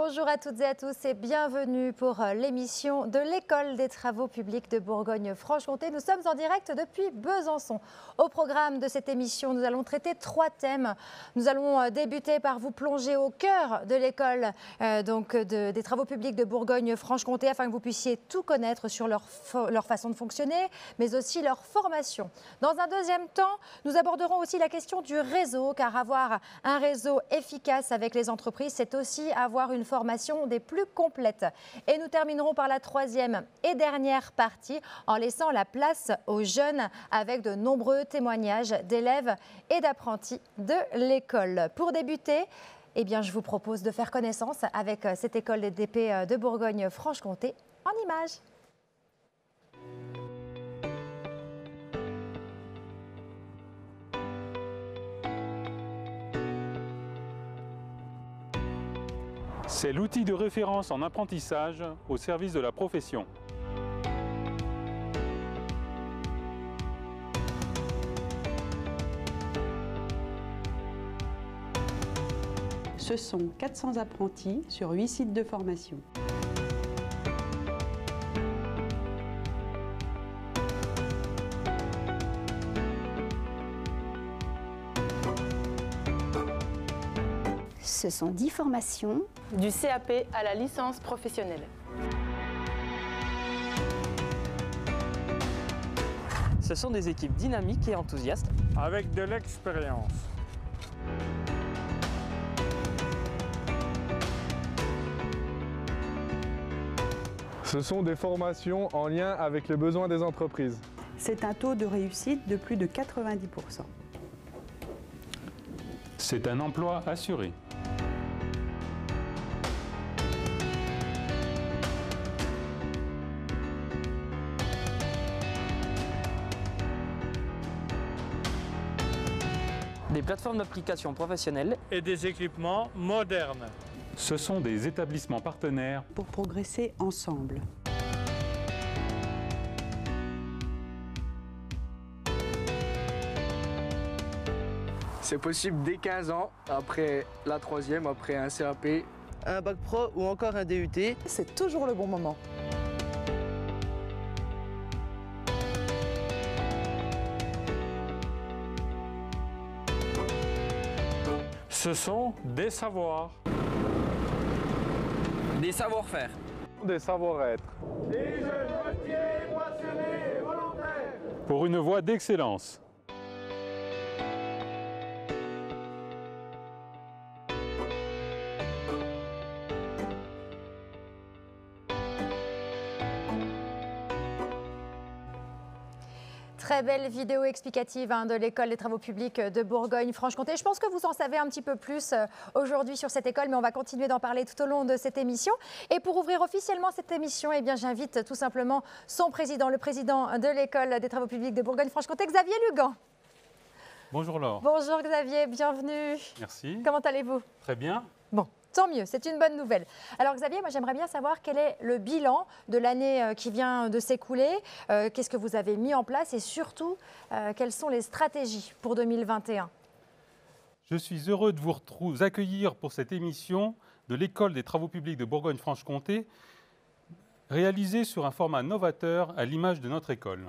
Bonjour à toutes et à tous et bienvenue pour l'émission de l'École des travaux publics de Bourgogne-Franche-Comté. Nous sommes en direct depuis Besançon. Au programme de cette émission, nous allons traiter 3 thèmes. Nous allons débuter par vous plonger au cœur de l'école des travaux publics de Bourgogne-Franche-Comté afin que vous puissiez tout connaître sur leur façon de fonctionner, mais aussi leur formation. Dans un deuxième temps, nous aborderons aussi la question du réseau, car avoir un réseau efficace avec les entreprises, c'est aussi avoir une formation des plus complètes. Et nous terminerons par la 3e et dernière partie en laissant la place aux jeunes avec de nombreux témoignages d'élèves et d'apprentis de l'école. Pour débuter, je vous propose de faire connaissance avec cette école des DP de Bourgogne-Franche-Comté en images. C'est l'outil de référence en apprentissage au service de la profession. Ce sont 400 apprentis sur 8 sites de formation. Ce sont 10 formations. Du CAP à la licence professionnelle. Ce sont des équipes dynamiques et enthousiastes. Avec de l'expérience. Ce sont des formations en lien avec les besoins des entreprises. C'est un taux de réussite de plus de 90%. C'est un emploi assuré. Des plateformes d'application professionnelles Et des équipements modernes. Ce sont des établissements partenaires Pour progresser ensemble. C'est possible dès 15 ans, après la 3e, après un CAP. Un bac pro ou encore un DUT. C'est toujours le bon moment. Ce sont des savoirs. des savoir-faire. Des savoir-être. Des jeunes motivés, passionnés et volontaires. pour une voie d'excellence. Très belle vidéo explicative de l'école des travaux publics de Bourgogne-Franche-Comté. Je pense que vous en savez un petit peu plus aujourd'hui sur cette école, mais on va continuer d'en parler tout au long de cette émission. Et pour ouvrir officiellement cette émission, j'invite tout simplement son président, le président de l'école des travaux publics de Bourgogne-Franche-Comté, Xavier Lugan. Bonjour Laure. Bonjour Xavier, bienvenue. Merci. Comment allez-vous? Très bien. Bon. Tant mieux, c'est une bonne nouvelle. Alors Xavier, moi j'aimerais bien savoir quel est le bilan de l'année qui vient de s'écouler, qu'est-ce que vous avez mis en place et surtout, quelles sont les stratégies pour 2021? Je suis heureux de vous accueillir pour cette émission de l'École des travaux publics de Bourgogne-Franche-Comté, réalisée sur un format novateur à l'image de notre école.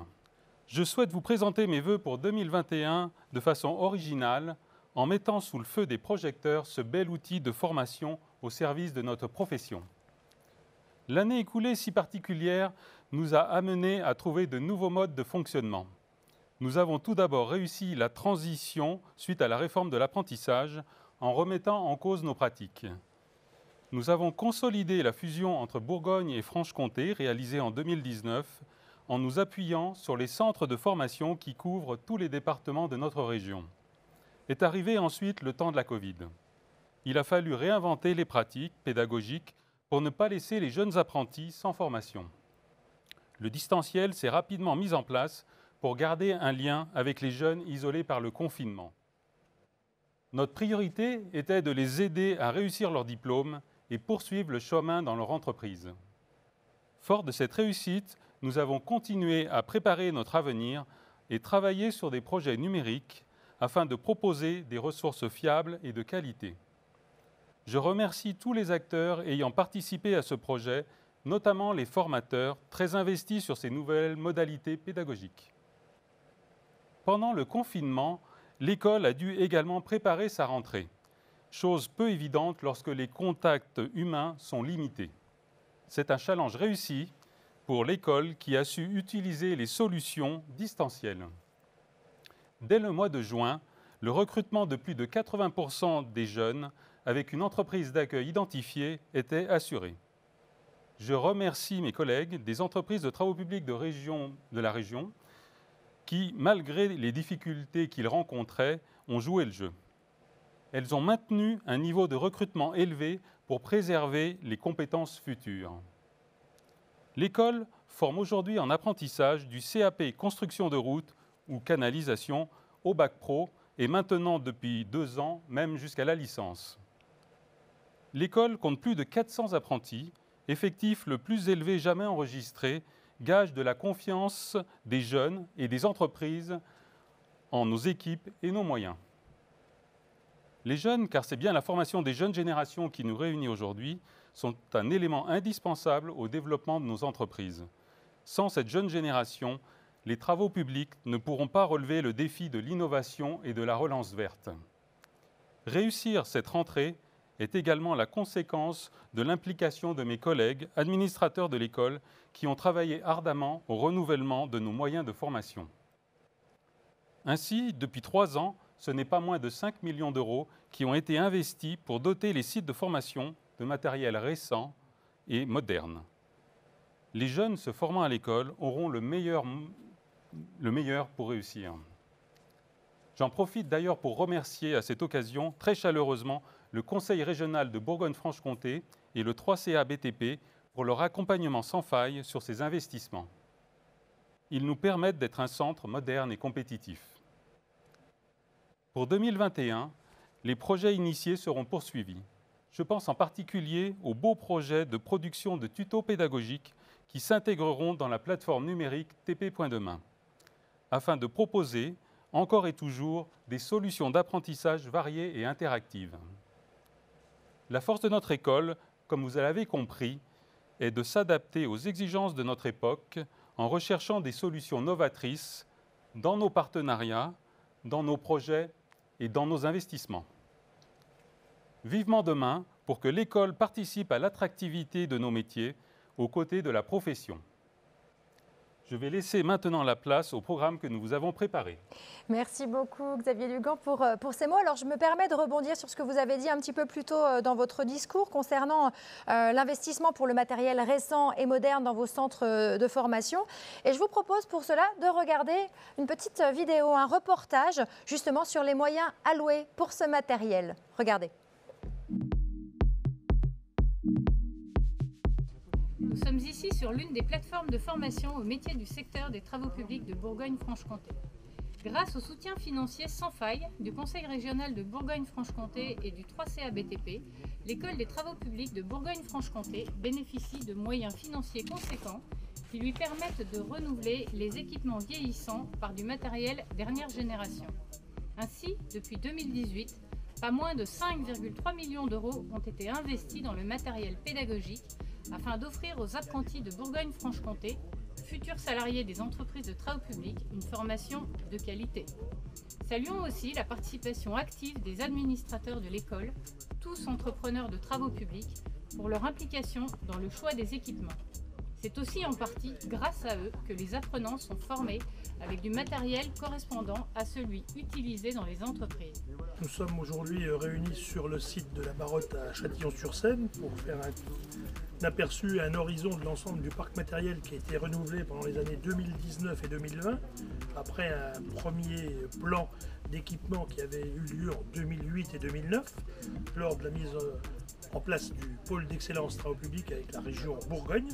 Je souhaite vous présenter mes vœux pour 2021 de façon originale, en mettant sous le feu des projecteurs ce bel outil de formation au service de notre profession. L'année écoulée si particulière nous a amenés à trouver de nouveaux modes de fonctionnement. Nous avons tout d'abord réussi la transition suite à la réforme de l'apprentissage en remettant en cause nos pratiques. Nous avons consolidé la fusion entre Bourgogne et Franche-Comté réalisée en 2019 en nous appuyant sur les centres de formation qui couvrent tous les départements de notre région. Est arrivé ensuite le temps de la Covid. Il a fallu réinventer les pratiques pédagogiques pour ne pas laisser les jeunes apprentis sans formation. Le distanciel s'est rapidement mis en place pour garder un lien avec les jeunes isolés par le confinement. Notre priorité était de les aider à réussir leur diplôme et poursuivre le chemin dans leur entreprise. Fort de cette réussite, nous avons continué à préparer notre avenir et travailler sur des projets numériques afin de proposer des ressources fiables et de qualité. Je remercie tous les acteurs ayant participé à ce projet, notamment les formateurs très investis sur ces nouvelles modalités pédagogiques. Pendant le confinement, l'école a dû également préparer sa rentrée, chose peu évidente lorsque les contacts humains sont limités. C'est un challenge réussi pour l'école qui a su utiliser les solutions distancielles. Dès le mois de juin, le recrutement de plus de 80% des jeunes avec une entreprise d'accueil identifiée était assuré. Je remercie mes collègues des entreprises de travaux publics de la région qui, malgré les difficultés qu'ils rencontraient, ont joué le jeu. Elles ont maintenu un niveau de recrutement élevé pour préserver les compétences futures. L'école forme aujourd'hui en apprentissage du CAP construction de route ou canalisation au bac pro et maintenant depuis 2 ans, même jusqu'à la licence. L'école compte plus de 400 apprentis, effectif le plus élevé jamais enregistré, gage de la confiance des jeunes et des entreprises en nos équipes et nos moyens. Les jeunes, car c'est bien la formation des jeunes générations qui nous réunit aujourd'hui, sont un élément indispensable au développement de nos entreprises. Sans cette jeune génération, les travaux publics ne pourront pas relever le défi de l'innovation et de la relance verte. Réussir cette rentrée est également la conséquence de l'implication de mes collègues administrateurs de l'école qui ont travaillé ardemment au renouvellement de nos moyens de formation. Ainsi, depuis 3 ans, ce n'est pas moins de 5 millions d'euros qui ont été investis pour doter les sites de formation de matériel récent et moderne. Les jeunes se formant à l'école auront le meilleur pour réussir. J'en profite d'ailleurs pour remercier à cette occasion très chaleureusement le Conseil régional de Bourgogne-Franche-Comté et le 3CA BTP pour leur accompagnement sans faille sur ces investissements. Ils nous permettent d'être un centre moderne et compétitif. Pour 2021, les projets initiés seront poursuivis. Je pense en particulier aux beaux projets de production de tutos pédagogiques qui s'intégreront dans la plateforme numérique TP.Demain, afin de proposer, encore et toujours, des solutions d'apprentissage variées et interactives. La force de notre école, comme vous l'avez compris, est de s'adapter aux exigences de notre époque en recherchant des solutions novatrices dans nos partenariats, dans nos projets et dans nos investissements. Vivement demain pour que l'école participe à l'attractivité de nos métiers aux côtés de la profession. Je vais laisser maintenant la place au programme que nous vous avons préparé. Merci beaucoup Xavier Lugan pour ces mots. Alors je me permets de rebondir sur ce que vous avez dit un petit peu plus tôt dans votre discours concernant l'investissement pour le matériel récent et moderne dans vos centres de formation. Et je vous propose pour cela de regarder une petite vidéo, un reportage justement sur les moyens alloués pour ce matériel. Regardez. Nous sommes ici sur l'une des plateformes de formation au métier du secteur des travaux publics de Bourgogne-Franche-Comté. Grâce au soutien financier sans faille du Conseil régional de Bourgogne-Franche-Comté et du 3CA BTP, l'École des travaux publics de Bourgogne-Franche-Comté bénéficie de moyens financiers conséquents qui lui permettent de renouveler les équipements vieillissants par du matériel dernière génération. Ainsi, depuis 2018, pas moins de 5,3 millions d'euros ont été investis dans le matériel pédagogique afin d'offrir aux apprentis de Bourgogne-Franche-Comté, futurs salariés des entreprises de travaux publics, une formation de qualité. Saluons aussi la participation active des administrateurs de l'école, tous entrepreneurs de travaux publics, pour leur implication dans le choix des équipements. C'est aussi en partie grâce à eux que les apprenants sont formés avec du matériel correspondant à celui utilisé dans les entreprises. Nous sommes aujourd'hui réunis sur le site de la Barotte à Châtillon-sur-Seine pour faire un aperçu, un horizon de l'ensemble du parc matériel qui a été renouvelé pendant les années 2019 et 2020, après un premier plan d'équipement qui avait eu lieu en 2008 et 2009, lors de la mise en place du pôle d'excellence travaux publics avec la région Bourgogne.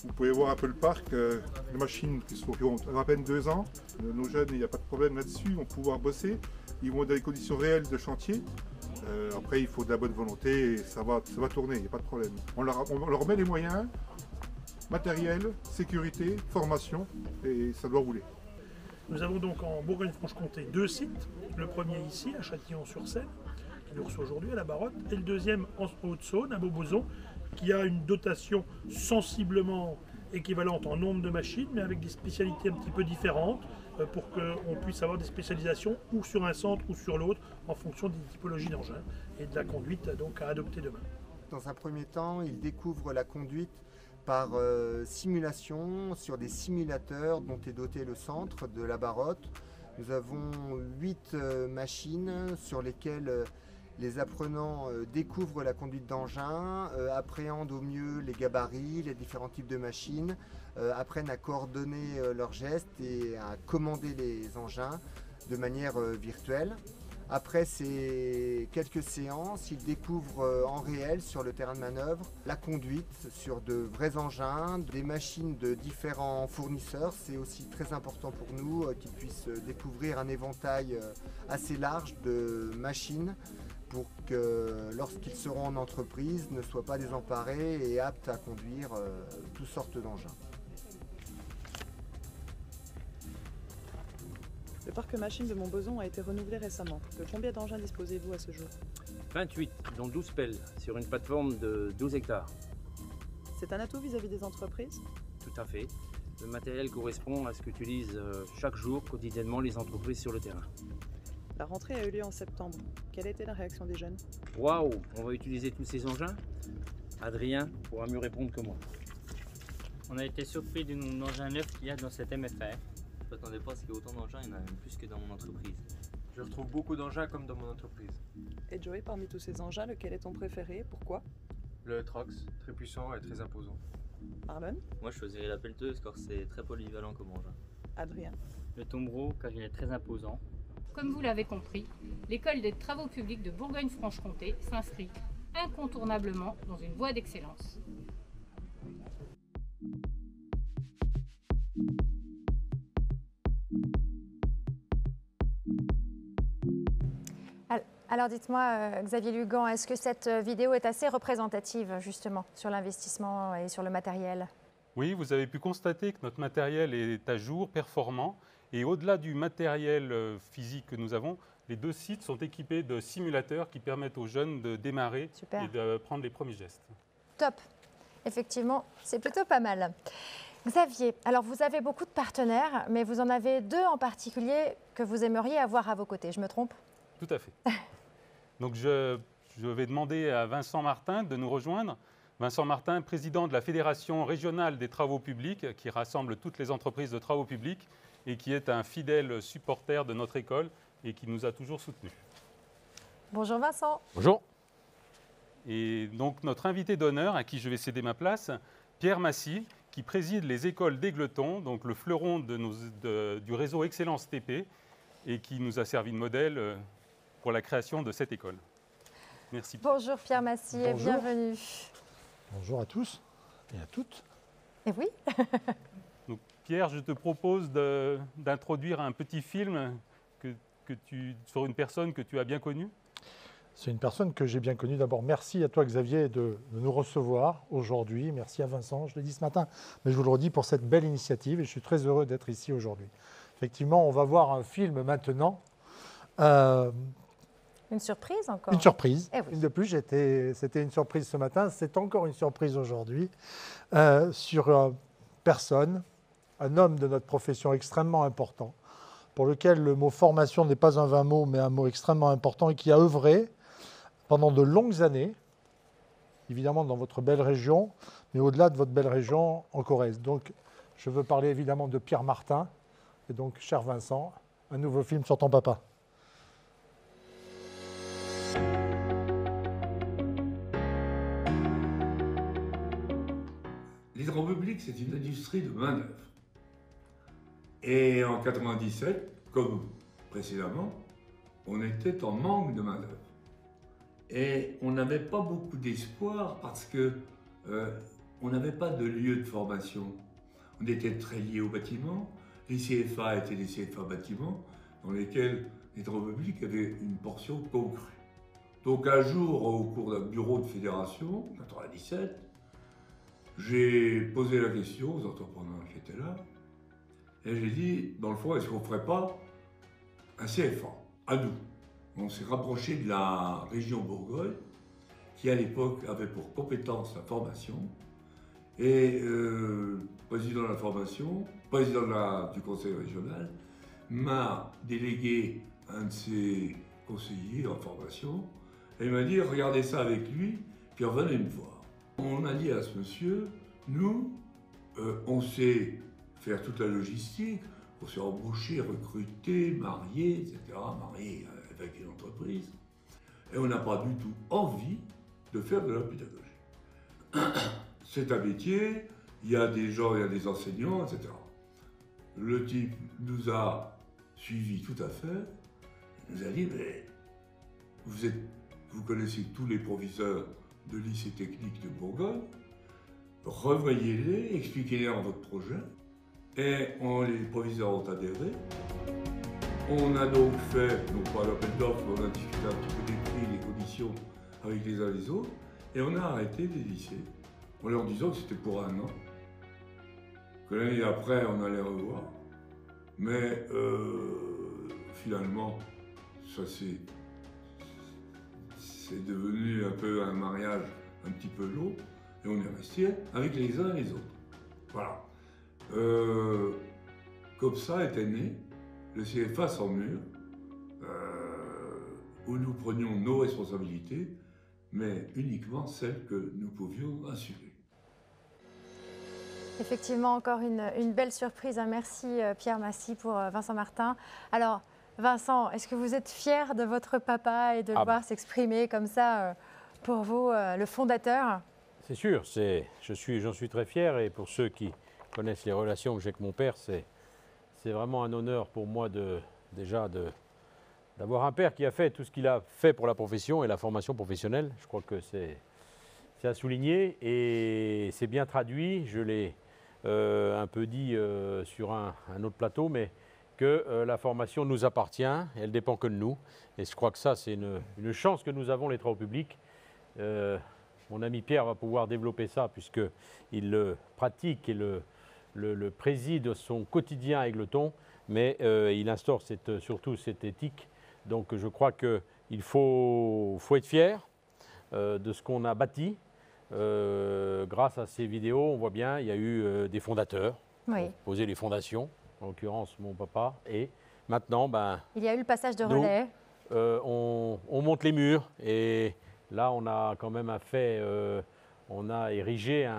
Vous pouvez voir un peu le parc, les machines qui ont à peine 2 ans. Nos jeunes, il n'y a pas de problème là-dessus, ils vont pouvoir bosser. Ils vont dans des conditions réelles de chantier. Après, il faut de la bonne volonté et ça va tourner, il n'y a pas de problème. On leur met les moyens, matériel, sécurité, formation, et ça doit rouler. Nous avons donc en Bourgogne-Franche-Comté 2 sites. Le premier ici, à Châtillon-sur-Seine, qui nous reçoit aujourd'hui à la Barotte, et le deuxième en Haute-Saône, à Beaubozon, qui a une dotation sensiblement équivalente en nombre de machines, mais avec des spécialités un petit peu différentes, pour qu'on puisse avoir des spécialisations ou sur un centre ou sur l'autre, en fonction des typologies d'engins et de la conduite donc à adopter demain. Dans un premier temps, il découvre la conduite par simulation sur des simulateurs dont est doté le centre de la Barotte. Nous avons 8 machines sur lesquelles les apprenants découvrent la conduite d'engin, appréhendent au mieux les gabarits, les différents types de machines, apprennent à coordonner leurs gestes et à commander les engins de manière virtuelle. Après ces quelques séances, ils découvrent en réel sur le terrain de manœuvre la conduite sur de vrais engins, des machines de différents fournisseurs. C'est aussi très important pour nous qu'ils puissent découvrir un éventail assez large de machines pour que lorsqu'ils seront en entreprise, ne soient pas désemparés et aptes à conduire toutes sortes d'engins. Le parc machine de Montbozon a été renouvelé récemment. De combien d'engins disposez-vous à ce jour? 28, dont 12 pelles, sur une plateforme de 12 hectares. C'est un atout vis-à-vis des entreprises? Tout à fait. Le matériel correspond à ce qu'utilisent chaque jour, quotidiennement, les entreprises sur le terrain. La rentrée a eu lieu en septembre. Quelle a été la réaction des jeunes? Waouh, on va utiliser tous ces engins? Adrien pourra mieux répondre que moi. On a été surpris du nombre d'engins neufs qu'il y a dans cette MFR. Je ne m'attendais pas à ce qu'il y ait autant d'engins, il y en a même plus que dans mon entreprise. Je retrouve beaucoup d'engins comme dans mon entreprise. Et Joey, parmi tous ces engins, lequel est ton préféré? Pourquoi? Le Trox, très puissant et très imposant. Marlon? Moi je choisirais la pelleteuse car c'est très polyvalent comme engin. Adrien? Le tombereau car il est très imposant. Comme vous l'avez compris, l'école des travaux publics de Bourgogne-Franche-Comté s'inscrit incontournablement dans une voie d'excellence. Alors dites-moi, Xavier Lugan, est-ce que cette vidéo est assez représentative justement sur l'investissement et sur le matériel? Oui, vous avez pu constater que notre matériel est à jour, performant. Et au-delà du matériel physique que nous avons, les deux sites sont équipés de simulateurs qui permettent aux jeunes de démarrer et de prendre les premiers gestes. Top. Effectivement, c'est plutôt pas mal. Xavier, alors vous avez beaucoup de partenaires, mais vous en avez 2 en particulier que vous aimeriez avoir à vos côtés. Je me trompe? Tout à fait. Donc je vais demander à Vincent Martin de nous rejoindre. Vincent Martin, président de la Fédération régionale des travaux publics, qui rassemble toutes les entreprises de travaux publics et qui est un fidèle supporter de notre école et qui nous a toujours soutenus. Bonjour Vincent. Bonjour. Et donc notre invité d'honneur, à qui je vais céder ma place, Pierre Massy, qui préside les écoles d'Égletons, donc le fleuron du réseau Excellence TP, et qui nous a servi de modèle pour la création de cette école. Merci. Bonjour Pierre Massy et bienvenue. Bonjour à tous et à toutes. Et oui. Donc, Pierre, je te propose d'introduire un petit film sur une personne que tu as bien connue. C'est une personne que j'ai bien connue. D'abord, merci à toi Xavier de nous recevoir aujourd'hui. Merci à Vincent, je l'ai dit ce matin, mais je vous le redis pour cette belle initiative et je suis très heureux d'être ici aujourd'hui. Effectivement, on va voir un film maintenant. Une surprise encore? Une surprise. Eh oui. Une de plus, c'était une surprise ce matin, c'est encore une surprise aujourd'hui, sur une personne, un homme de notre profession extrêmement important, pour lequel le mot formation n'est pas un vain mot, mais un mot extrêmement important et qui a œuvré pendant de longues années, évidemment dans votre belle région, mais au-delà de votre belle région, en Corrèze. Donc, je veux parler évidemment de Pierre Martin, et donc, cher Vincent, un nouveau film sur ton papa. Les travaux publics, c'est une industrie de main-d'œuvre. Et en 1997, comme précédemment, on était en manque de main-d'œuvre. Et on n'avait pas beaucoup d'espoir parce que on n'avait pas de lieu de formation. On était très liés au bâtiment. Les CFA étaient des CFA bâtiments dans lesquels les travaux publics avaient une portion congrue. Donc un jour, au cours d'un bureau de fédération, en 1997, j'ai posé la question aux entrepreneurs qui étaient là, et j'ai dit, dans le fond, est-ce qu'on ne ferait pas un CFA, à nous? on s'est rapproché de la région Bourgogne, qui à l'époque avait pour compétence la formation. Et le président de la formation, président du conseil régional, m'a délégué un de ses conseillers en formation et il m'a dit regardez ça avec lui, puis revenez me voir. On a dit à ce monsieur, nous, on sait faire toute la logistique, on sait embaucher, recruter, marier, etc., marier avec une entreprise. Et on n'a pas du tout envie de faire de la pédagogie. C'est un métier, il y a des gens, il y a des enseignants, etc. Le type nous a suivis tout à fait, il nous a dit, mais vous connaissez tous les proviseurs de lycée technique de Bourgogne, revoyez-les, expliquez-leur votre projet. Et les proviseurs ont adhéré. On a donc fait, non pas l'appel d'offres, on a discuté un petit peu des prix, des conditions avec les uns les autres, et on a arrêté les lycées, en leur disant que c'était pour 1 an, que l'année d'après on allait revoir. Mais finalement, ça c'est devenu un peu un mariage un petit peu long, et on est resté avec les uns et les autres. Voilà. Comme ça était né le CFA sans mur, où nous prenions nos responsabilités, mais uniquement celles que nous pouvions assumer. Effectivement, encore une belle surprise. Merci Pierre Massy pour Vincent Martin. Alors Vincent, est-ce que vous êtes fier de votre papa et de le voir s'exprimer comme ça pour vous, le fondateur? C'est sûr, j'en suis très fier, et pour ceux qui connaissent les relations que j'ai avec mon père, c'est vraiment un honneur pour moi d'avoir un père qui a fait tout ce qu'il a fait pour la profession et la formation professionnelle. Je crois que c'est à souligner, et c'est bien traduit. Je l'ai un peu dit sur un autre plateau, mais que la formation nous appartient, elle ne dépend que de nous. Et je crois que ça, c'est une chance que nous avons, les travaux publics. Mon ami Pierre va pouvoir développer ça, puisqu'il le pratique et le préside son quotidien à Égletons, mais il instaure surtout cette éthique. Donc je crois qu'il faut être fier de ce qu'on a bâti. Grâce à ces vidéos, on voit bien, il y a eu des fondateurs, oui, poser les fondations, en l'occurrence mon papa, et maintenant, il y a eu le passage de relais. On monte les murs, et là on a quand même on a érigé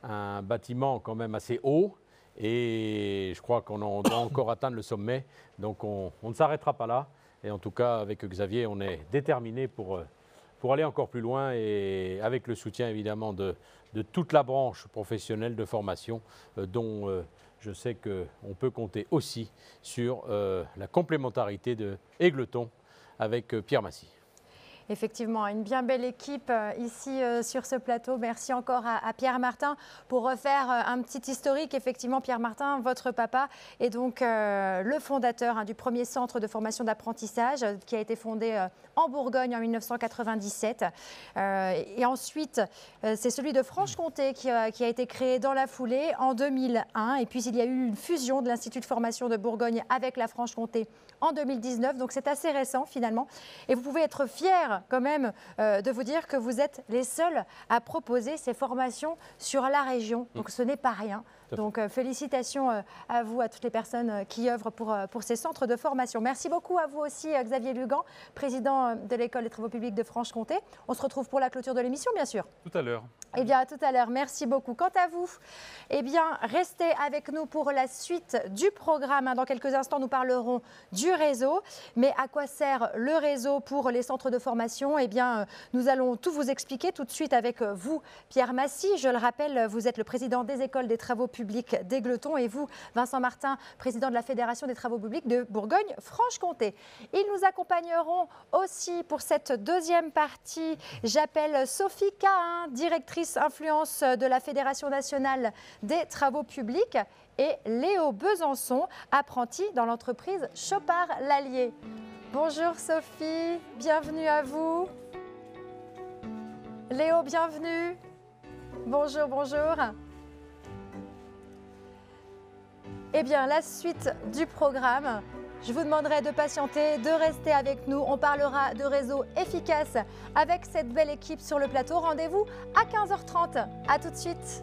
un bâtiment quand même assez haut, et je crois qu'on doit encore atteindre le sommet, donc on ne s'arrêtera pas là, et en tout cas avec Xavier on est déterminé pour aller encore plus loin, et avec le soutien évidemment de toute la branche professionnelle de formation, dont je sais qu'on peut compter aussi sur la complémentarité de Égletons avec Pierre Massy. Effectivement, une bien belle équipe ici sur ce plateau. Merci encore à Pierre Martin pour refaire un petit historique. Effectivement, Pierre Martin, votre papa, est donc le fondateur du premier centre de formation d'apprentissage qui a été fondé en Bourgogne en 1997. Et ensuite, c'est celui de Franche-Comté qui a été créé dans la foulée en 2001. Et puis, il y a eu une fusion de l'Institut de formation de Bourgogne avec la Franche-Comté en 2019. Donc, c'est assez récent finalement. Et vous pouvez être fiers quand même de vous dire que vous êtes les seuls à proposer ces formations sur la région. Donc ce n'est pas rien. Donc félicitations à vous, à toutes les personnes qui œuvrent pour ces centres de formation. Merci beaucoup à vous aussi, Xavier Lugan, président de l'École des travaux publics de Franche-Comté. On se retrouve pour la clôture de l'émission, bien sûr. Tout à l'heure. Eh bien, à tout à l'heure. Merci beaucoup. Quant à vous, eh bien, restez avec nous pour la suite du programme. Dans quelques instants, nous parlerons du réseau. Mais à quoi sert le réseau pour les centres de formation? Eh bien, nous allons tout vous expliquer tout de suite avec vous, Pierre Massy. Je le rappelle, vous êtes le président des écoles des travaux publics d'Égletons, et vous, Vincent Martin, président de la Fédération des travaux publics de Bourgogne-Franche-Comté. Ils nous accompagneront aussi pour cette deuxième partie. J'appelle Sophie Cahin, directrice influence de la Fédération nationale des travaux publics, et Léo Besançon, apprenti dans l'entreprise Chopard-Lallier. Bonjour Sophie, bienvenue à vous. Léo, bienvenue. Bonjour, bonjour. Eh bien, la suite du programme, Je vous demanderai de patienter, de rester avec nous. On parlera de réseau efficace avec cette belle équipe sur le plateau. Rendez-vous à 15h30. À tout de suite.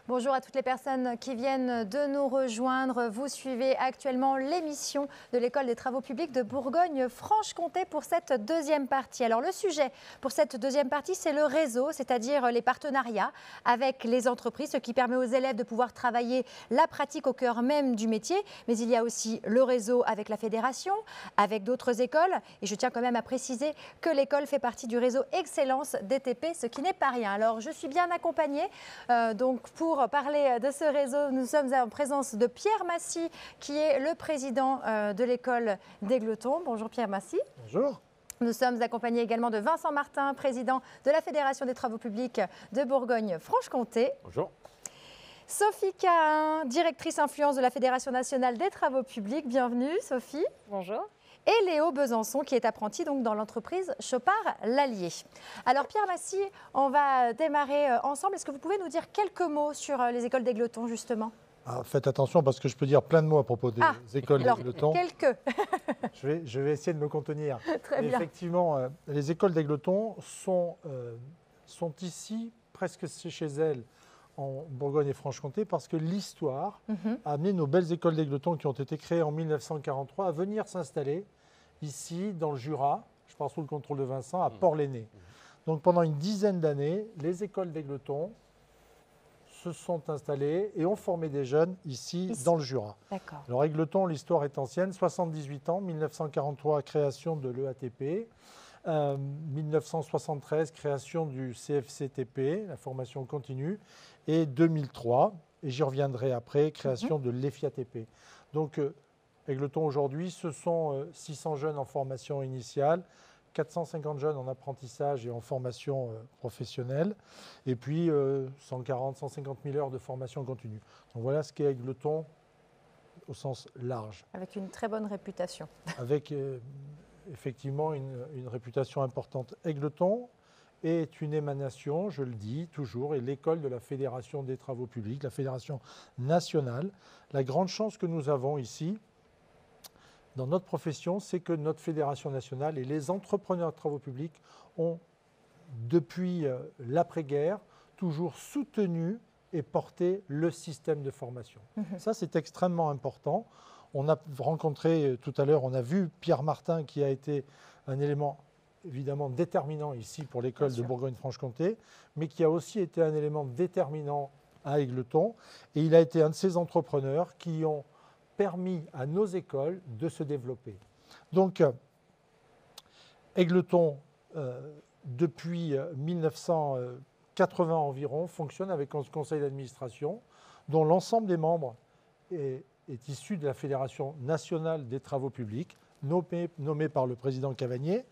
Bonjour à toutes les personnes qui viennent de nous rejoindre. Vous suivez actuellement l'émission de l'École des travaux publics de Bourgogne-Franche-Comté pour cette deuxième partie. Alors le sujet pour cette deuxième partie, c'est le réseau, c'est-à-dire les partenariats avec les entreprises, ce qui permet aux élèves de pouvoir travailler la pratique au cœur même du métier. Mais il y a aussi le réseau avec la fédération, avec d'autres écoles. Et je tiens quand même à préciser que l'école fait partie du réseau Excellence DTP, ce qui n'est pas rien. Alors je suis bien accompagnée donc pour parler de ce réseau, nous sommes en présence de Pierre Massy, qui est le président de l'école d'Égletons. Bonjour Pierre Massy. Bonjour. Nous sommes accompagnés également de Vincent Martin, président de la Fédération des travaux publics de Bourgogne-Franche-Comté. Bonjour. Sophie Cahin, directrice influence de la Fédération nationale des travaux publics. Bienvenue Sophie. Bonjour. Et Léo Besançon, qui est apprenti donc dans l'entreprise Chopard-Lallier. Alors Pierre Massy, on va démarrer ensemble. Est-ce que vous pouvez nous dire quelques mots sur les écoles d'Égletons, justement? Faites attention parce que je peux dire plein de mots à propos des écoles d'Égletons. Quelques. je vais essayer de me contenir. Très bien. Effectivement, les écoles d'Égletons sont ici, presque chez elles, en Bourgogne et Franche-Comté, parce que l'histoire a amené nos belles écoles d'Égletons qui ont été créées en 1943 à venir s'installer ici, dans le Jura, je pense sous le contrôle de Vincent, à Port-l'Aîné. Donc pendant une dizaine d'années, les écoles d'Égletons se sont installées et ont formé des jeunes ici. Dans le Jura. D'accord. Alors Égletons, l'histoire est ancienne, 78 ans, 1943, création de l'EATP. 1973, création du CFCTP, la formation continue, et 2003, et j'y reviendrai après, création de l'EFIATP. Donc, Égletons aujourd'hui, ce sont 600 jeunes en formation initiale, 450 jeunes en apprentissage et en formation professionnelle, et puis 140, 150 000 heures de formation continue. Donc voilà ce qu'est Égletons au sens large. Avec une très bonne réputation. Avec effectivement une réputation importante. Égletons est une émanation, je le dis toujours, est l'école de la Fédération des travaux publics, la Fédération nationale. La grande chance que nous avons ici, dans notre profession, c'est que notre Fédération nationale et les entrepreneurs de travaux publics ont, depuis l'après-guerre, toujours soutenu et porté le système de formation. Ça, c'est extrêmement important. On a rencontré tout à l'heure, on a vu Pierre Martin qui a été un élément évidemment déterminant ici pour l'école de Bourgogne-Franche-Comté, mais qui a aussi été un élément déterminant à Égletons. Et il a été un de ces entrepreneurs qui ont permis à nos écoles de se développer. Donc, Égletons, depuis 1980 environ, fonctionne avec un conseil d'administration dont l'ensemble des membres est issu de la Fédération nationale des travaux publics, nommé par le président Cavagnier.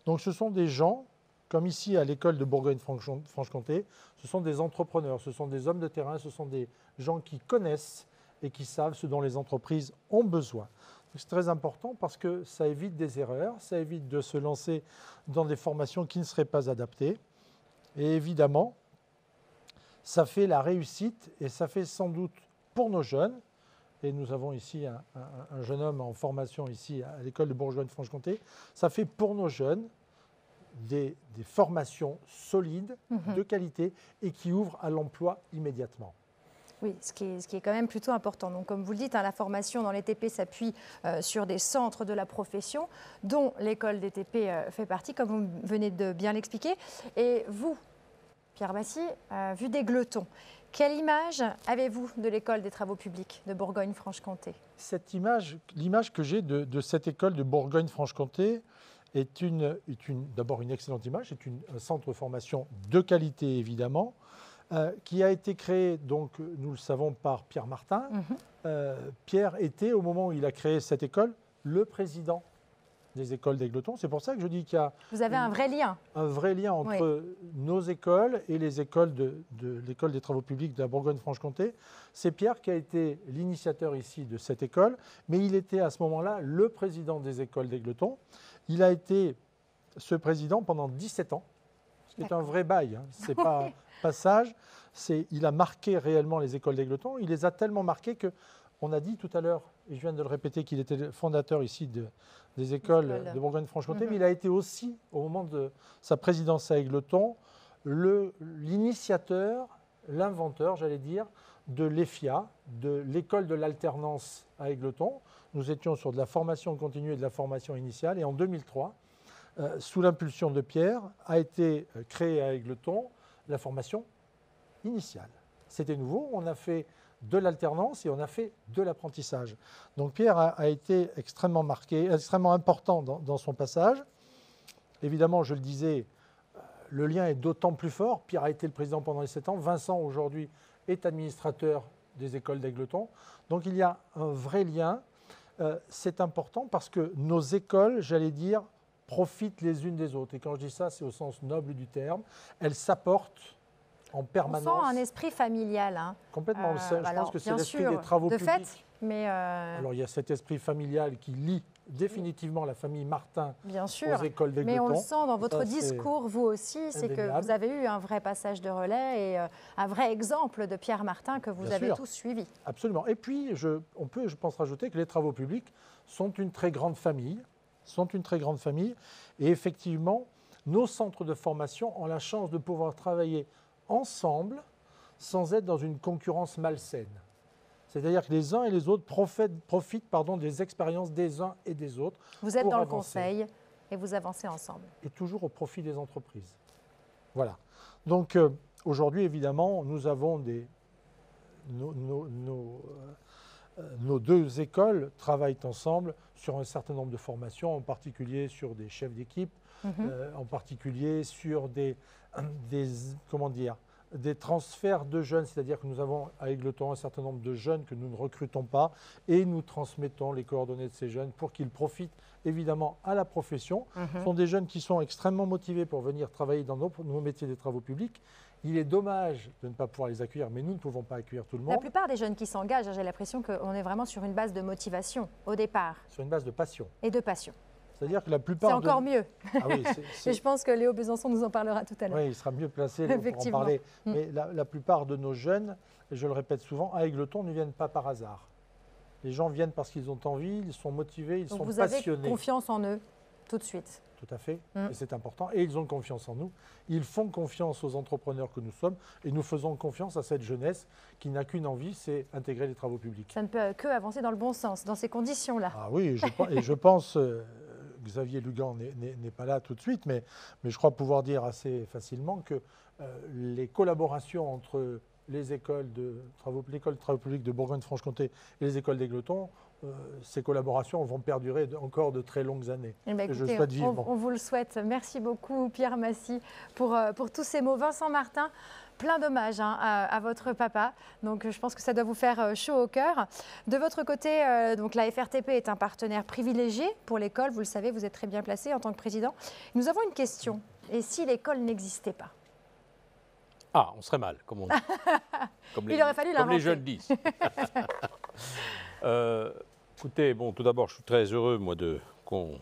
Donc ce sont des gens, comme ici à l'école de Bourgogne-Franche-Comté, ce sont des entrepreneurs, ce sont des hommes de terrain, ce sont des gens qui connaissent et qui savent ce dont les entreprises ont besoin. C'est très important parce que ça évite des erreurs, ça évite de se lancer dans des formations qui ne seraient pas adaptées. Et évidemment, ça fait la réussite et ça fait sans doute pour nos jeunes. Et nous avons ici un jeune homme en formation ici à l'école de Bourgogne-Franche-Comté. Ça fait pour nos jeunes des formations solides, de qualité et qui ouvrent à l'emploi immédiatement. Oui, ce qui est quand même plutôt important. Donc, comme vous le dites, la formation dans les TP s'appuie sur des centres de la profession, dont l'école des TP fait partie, comme vous venez de bien l'expliquer. Et vous, Pierre Massy, vu d'Aigleton, quelle image avez-vous de l'école des travaux publics de Bourgogne-Franche-Comté? Cette image, l'image que j'ai de cette école de Bourgogne-Franche-Comté est d'abord une excellente image, c'est un centre de formation de qualité évidemment, qui a été créé, donc, nous le savons, par Pierre Martin. Pierre était, au moment où il a créé cette école, le président des écoles d'Aigleton. C'est pour ça que je dis qu'il y a... Vous avez un vrai lien. Un vrai lien entre nos écoles et les écoles de l'école des travaux publics de la Bourgogne-Franche-Comté. C'est Pierre qui a été l'initiateur ici de cette école, mais il était à ce moment-là le président des écoles d'Aigleton. Il a été ce président pendant 17 ans, ce qui est un vrai bail, hein. Ce n'est pas un passage. Il a marqué réellement les écoles d'Aigleton. Il les a tellement marquées qu'on a dit tout à l'heure, et je viens de le répéter, qu'il était le fondateur ici des écoles de Bourgogne-Franche-Comté, mais il a été aussi, au moment de sa présidence à Aigleton, l'initiateur, l'inventeur, j'allais dire, de l'EFIA, de l'école de l'alternance à Aigleton. Nous étions sur de la formation continue et de la formation initiale, et en 2003, sous l'impulsion de Pierre, a été créée à Aigleton la formation initiale. C'était nouveau, on a fait de l'alternance et on a fait de l'apprentissage. Donc Pierre a été extrêmement marqué, extrêmement important dans son passage. Évidemment, je le disais, le lien est d'autant plus fort. Pierre a été le président pendant les 7 ans. Vincent, aujourd'hui, est administrateur des écoles d'Aigleton. Donc il y a un vrai lien. C'est important parce que nos écoles, j'allais dire, profitent les unes des autres. Et quand je dis ça, c'est au sens noble du terme. Elles s'apportent en permanence. On sent un esprit familial. Hein. Complètement. Je pense que c'est l'esprit des travaux publics. De fait, mais alors il y a cet esprit familial qui lie définitivement la famille Martin aux écoles d'Aigleton. Mais on le sent dans votre discours, vous aussi, c'est que vous avez eu un vrai passage de relais et un vrai exemple de Pierre Martin que vous avez tous suivi. Absolument. Et puis, on peut, je pense, rajouter que les travaux publics sont une très grande famille. Et effectivement, nos centres de formation ont la chance de pouvoir travailler ensemble sans être dans une concurrence malsaine. C'est-à-dire que les uns et les autres profitent des expériences des uns et des autres. Vous êtes dans le conseil et vous avancez ensemble. Et toujours au profit des entreprises. Voilà. Donc aujourd'hui, évidemment, nous avons nos deux écoles travaillent ensemble sur un certain nombre de formations, en particulier sur des chefs d'équipe, en particulier sur des transferts de jeunes, c'est-à-dire que nous avons à Aigleton un certain nombre de jeunes que nous ne recrutons pas et nous transmettons les coordonnées de ces jeunes pour qu'ils profitent évidemment à la profession. Ce sont des jeunes qui sont extrêmement motivés pour venir travailler dans nos métiers des travaux publics. Il est dommage de ne pas pouvoir les accueillir, mais nous ne pouvons pas accueillir tout le monde. La plupart des jeunes qui s'engagent, j'ai l'impression qu'on est vraiment sur une base de motivation au départ. Sur une base de passion. Et de passion. C'est-à-dire que la plupart... C'est encore mieux. Ah oui, et je pense que Léo Besançon nous en parlera tout à l'heure. Oui, il sera mieux placé pour en parler. Mais la plupart de nos jeunes, et je le répète souvent, à Aigleton ne viennent pas par hasard. Les gens viennent parce qu'ils ont envie, ils sont motivés, ils sont passionnés. Vous avez confiance en eux tout de suite. Tout à fait, et c'est important. Et ils ont confiance en nous. Ils font confiance aux entrepreneurs que nous sommes et nous faisons confiance à cette jeunesse qui n'a qu'une envie, c'est intégrer les travaux publics. Ça ne peut que avancer dans le bon sens, dans ces conditions-là. Ah oui, et je pense, Xavier Lugan n'est pas là tout de suite, mais je crois pouvoir dire assez facilement que les collaborations entre les écoles de travaux publics de Bourgogne-Franche-Comté et les écoles d'Aigleton, ces collaborations vont perdurer encore de très longues années. Écoutez, je souhaite vivement. On vous le souhaite. Merci beaucoup Pierre Massy pour tous ces mots. Vincent Martin, plein d'hommages à votre papa. Donc je pense que ça doit vous faire chaud au cœur. De votre côté, donc la FRTP est un partenaire privilégié pour l'école. Vous le savez, vous êtes très bien placé en tant que président. Nous avons une question. Et si l'école n'existait pas ? Ah, on serait mal, comme on dit. Il aurait fallu l'inventer. Comme les jeunes disent. Écoutez, bon, tout d'abord, je suis très heureux, moi, qu'on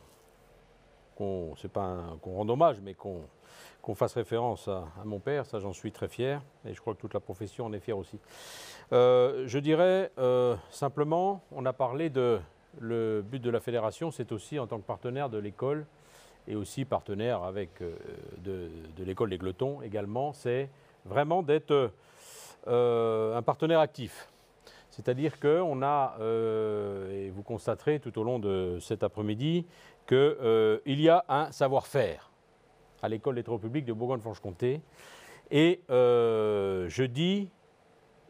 rende hommage, mais qu'on fasse référence à mon père. Ça, j'en suis très fier. Et je crois que toute la profession en est fière aussi. Je dirais simplement, on a parlé le but de la fédération, c'est aussi, en tant que partenaire de l'école, et aussi partenaire avec de l'école des Glotons également, c'est vraiment d'être un partenaire actif. C'est-à-dire qu'on a, et vous constaterez tout au long de cet après-midi, qu'il y a un savoir-faire à l'école des travaux publics de Bourgogne-Franche-Comté. Et je dis,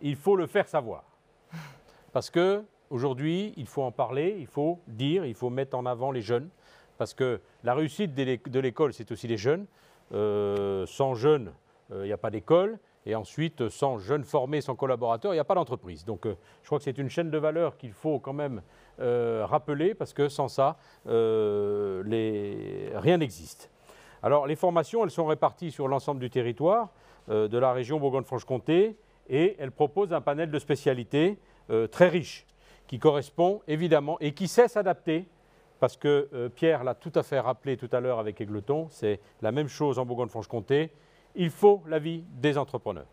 il faut le faire savoir. Parce qu'aujourd'hui, il faut en parler, il faut dire, il faut mettre en avant les jeunes. Parce que la réussite de l'école, c'est aussi les jeunes. Sans jeunes, il n'y a pas d'école. Et ensuite, sans jeunes formés, sans collaborateurs, il n'y a pas d'entreprise. Donc, je crois que c'est une chaîne de valeur qu'il faut quand même rappeler, parce que sans ça, rien n'existe. Alors, les formations, elles sont réparties sur l'ensemble du territoire de la région Bourgogne-Franche-Comté, et elles proposent un panel de spécialités très riche, qui correspond évidemment et qui sait s'adapter, parce que Pierre l'a tout à fait rappelé tout à l'heure avec Égletons, c'est la même chose en Bourgogne-Franche-Comté. Il faut l'avis des entrepreneurs.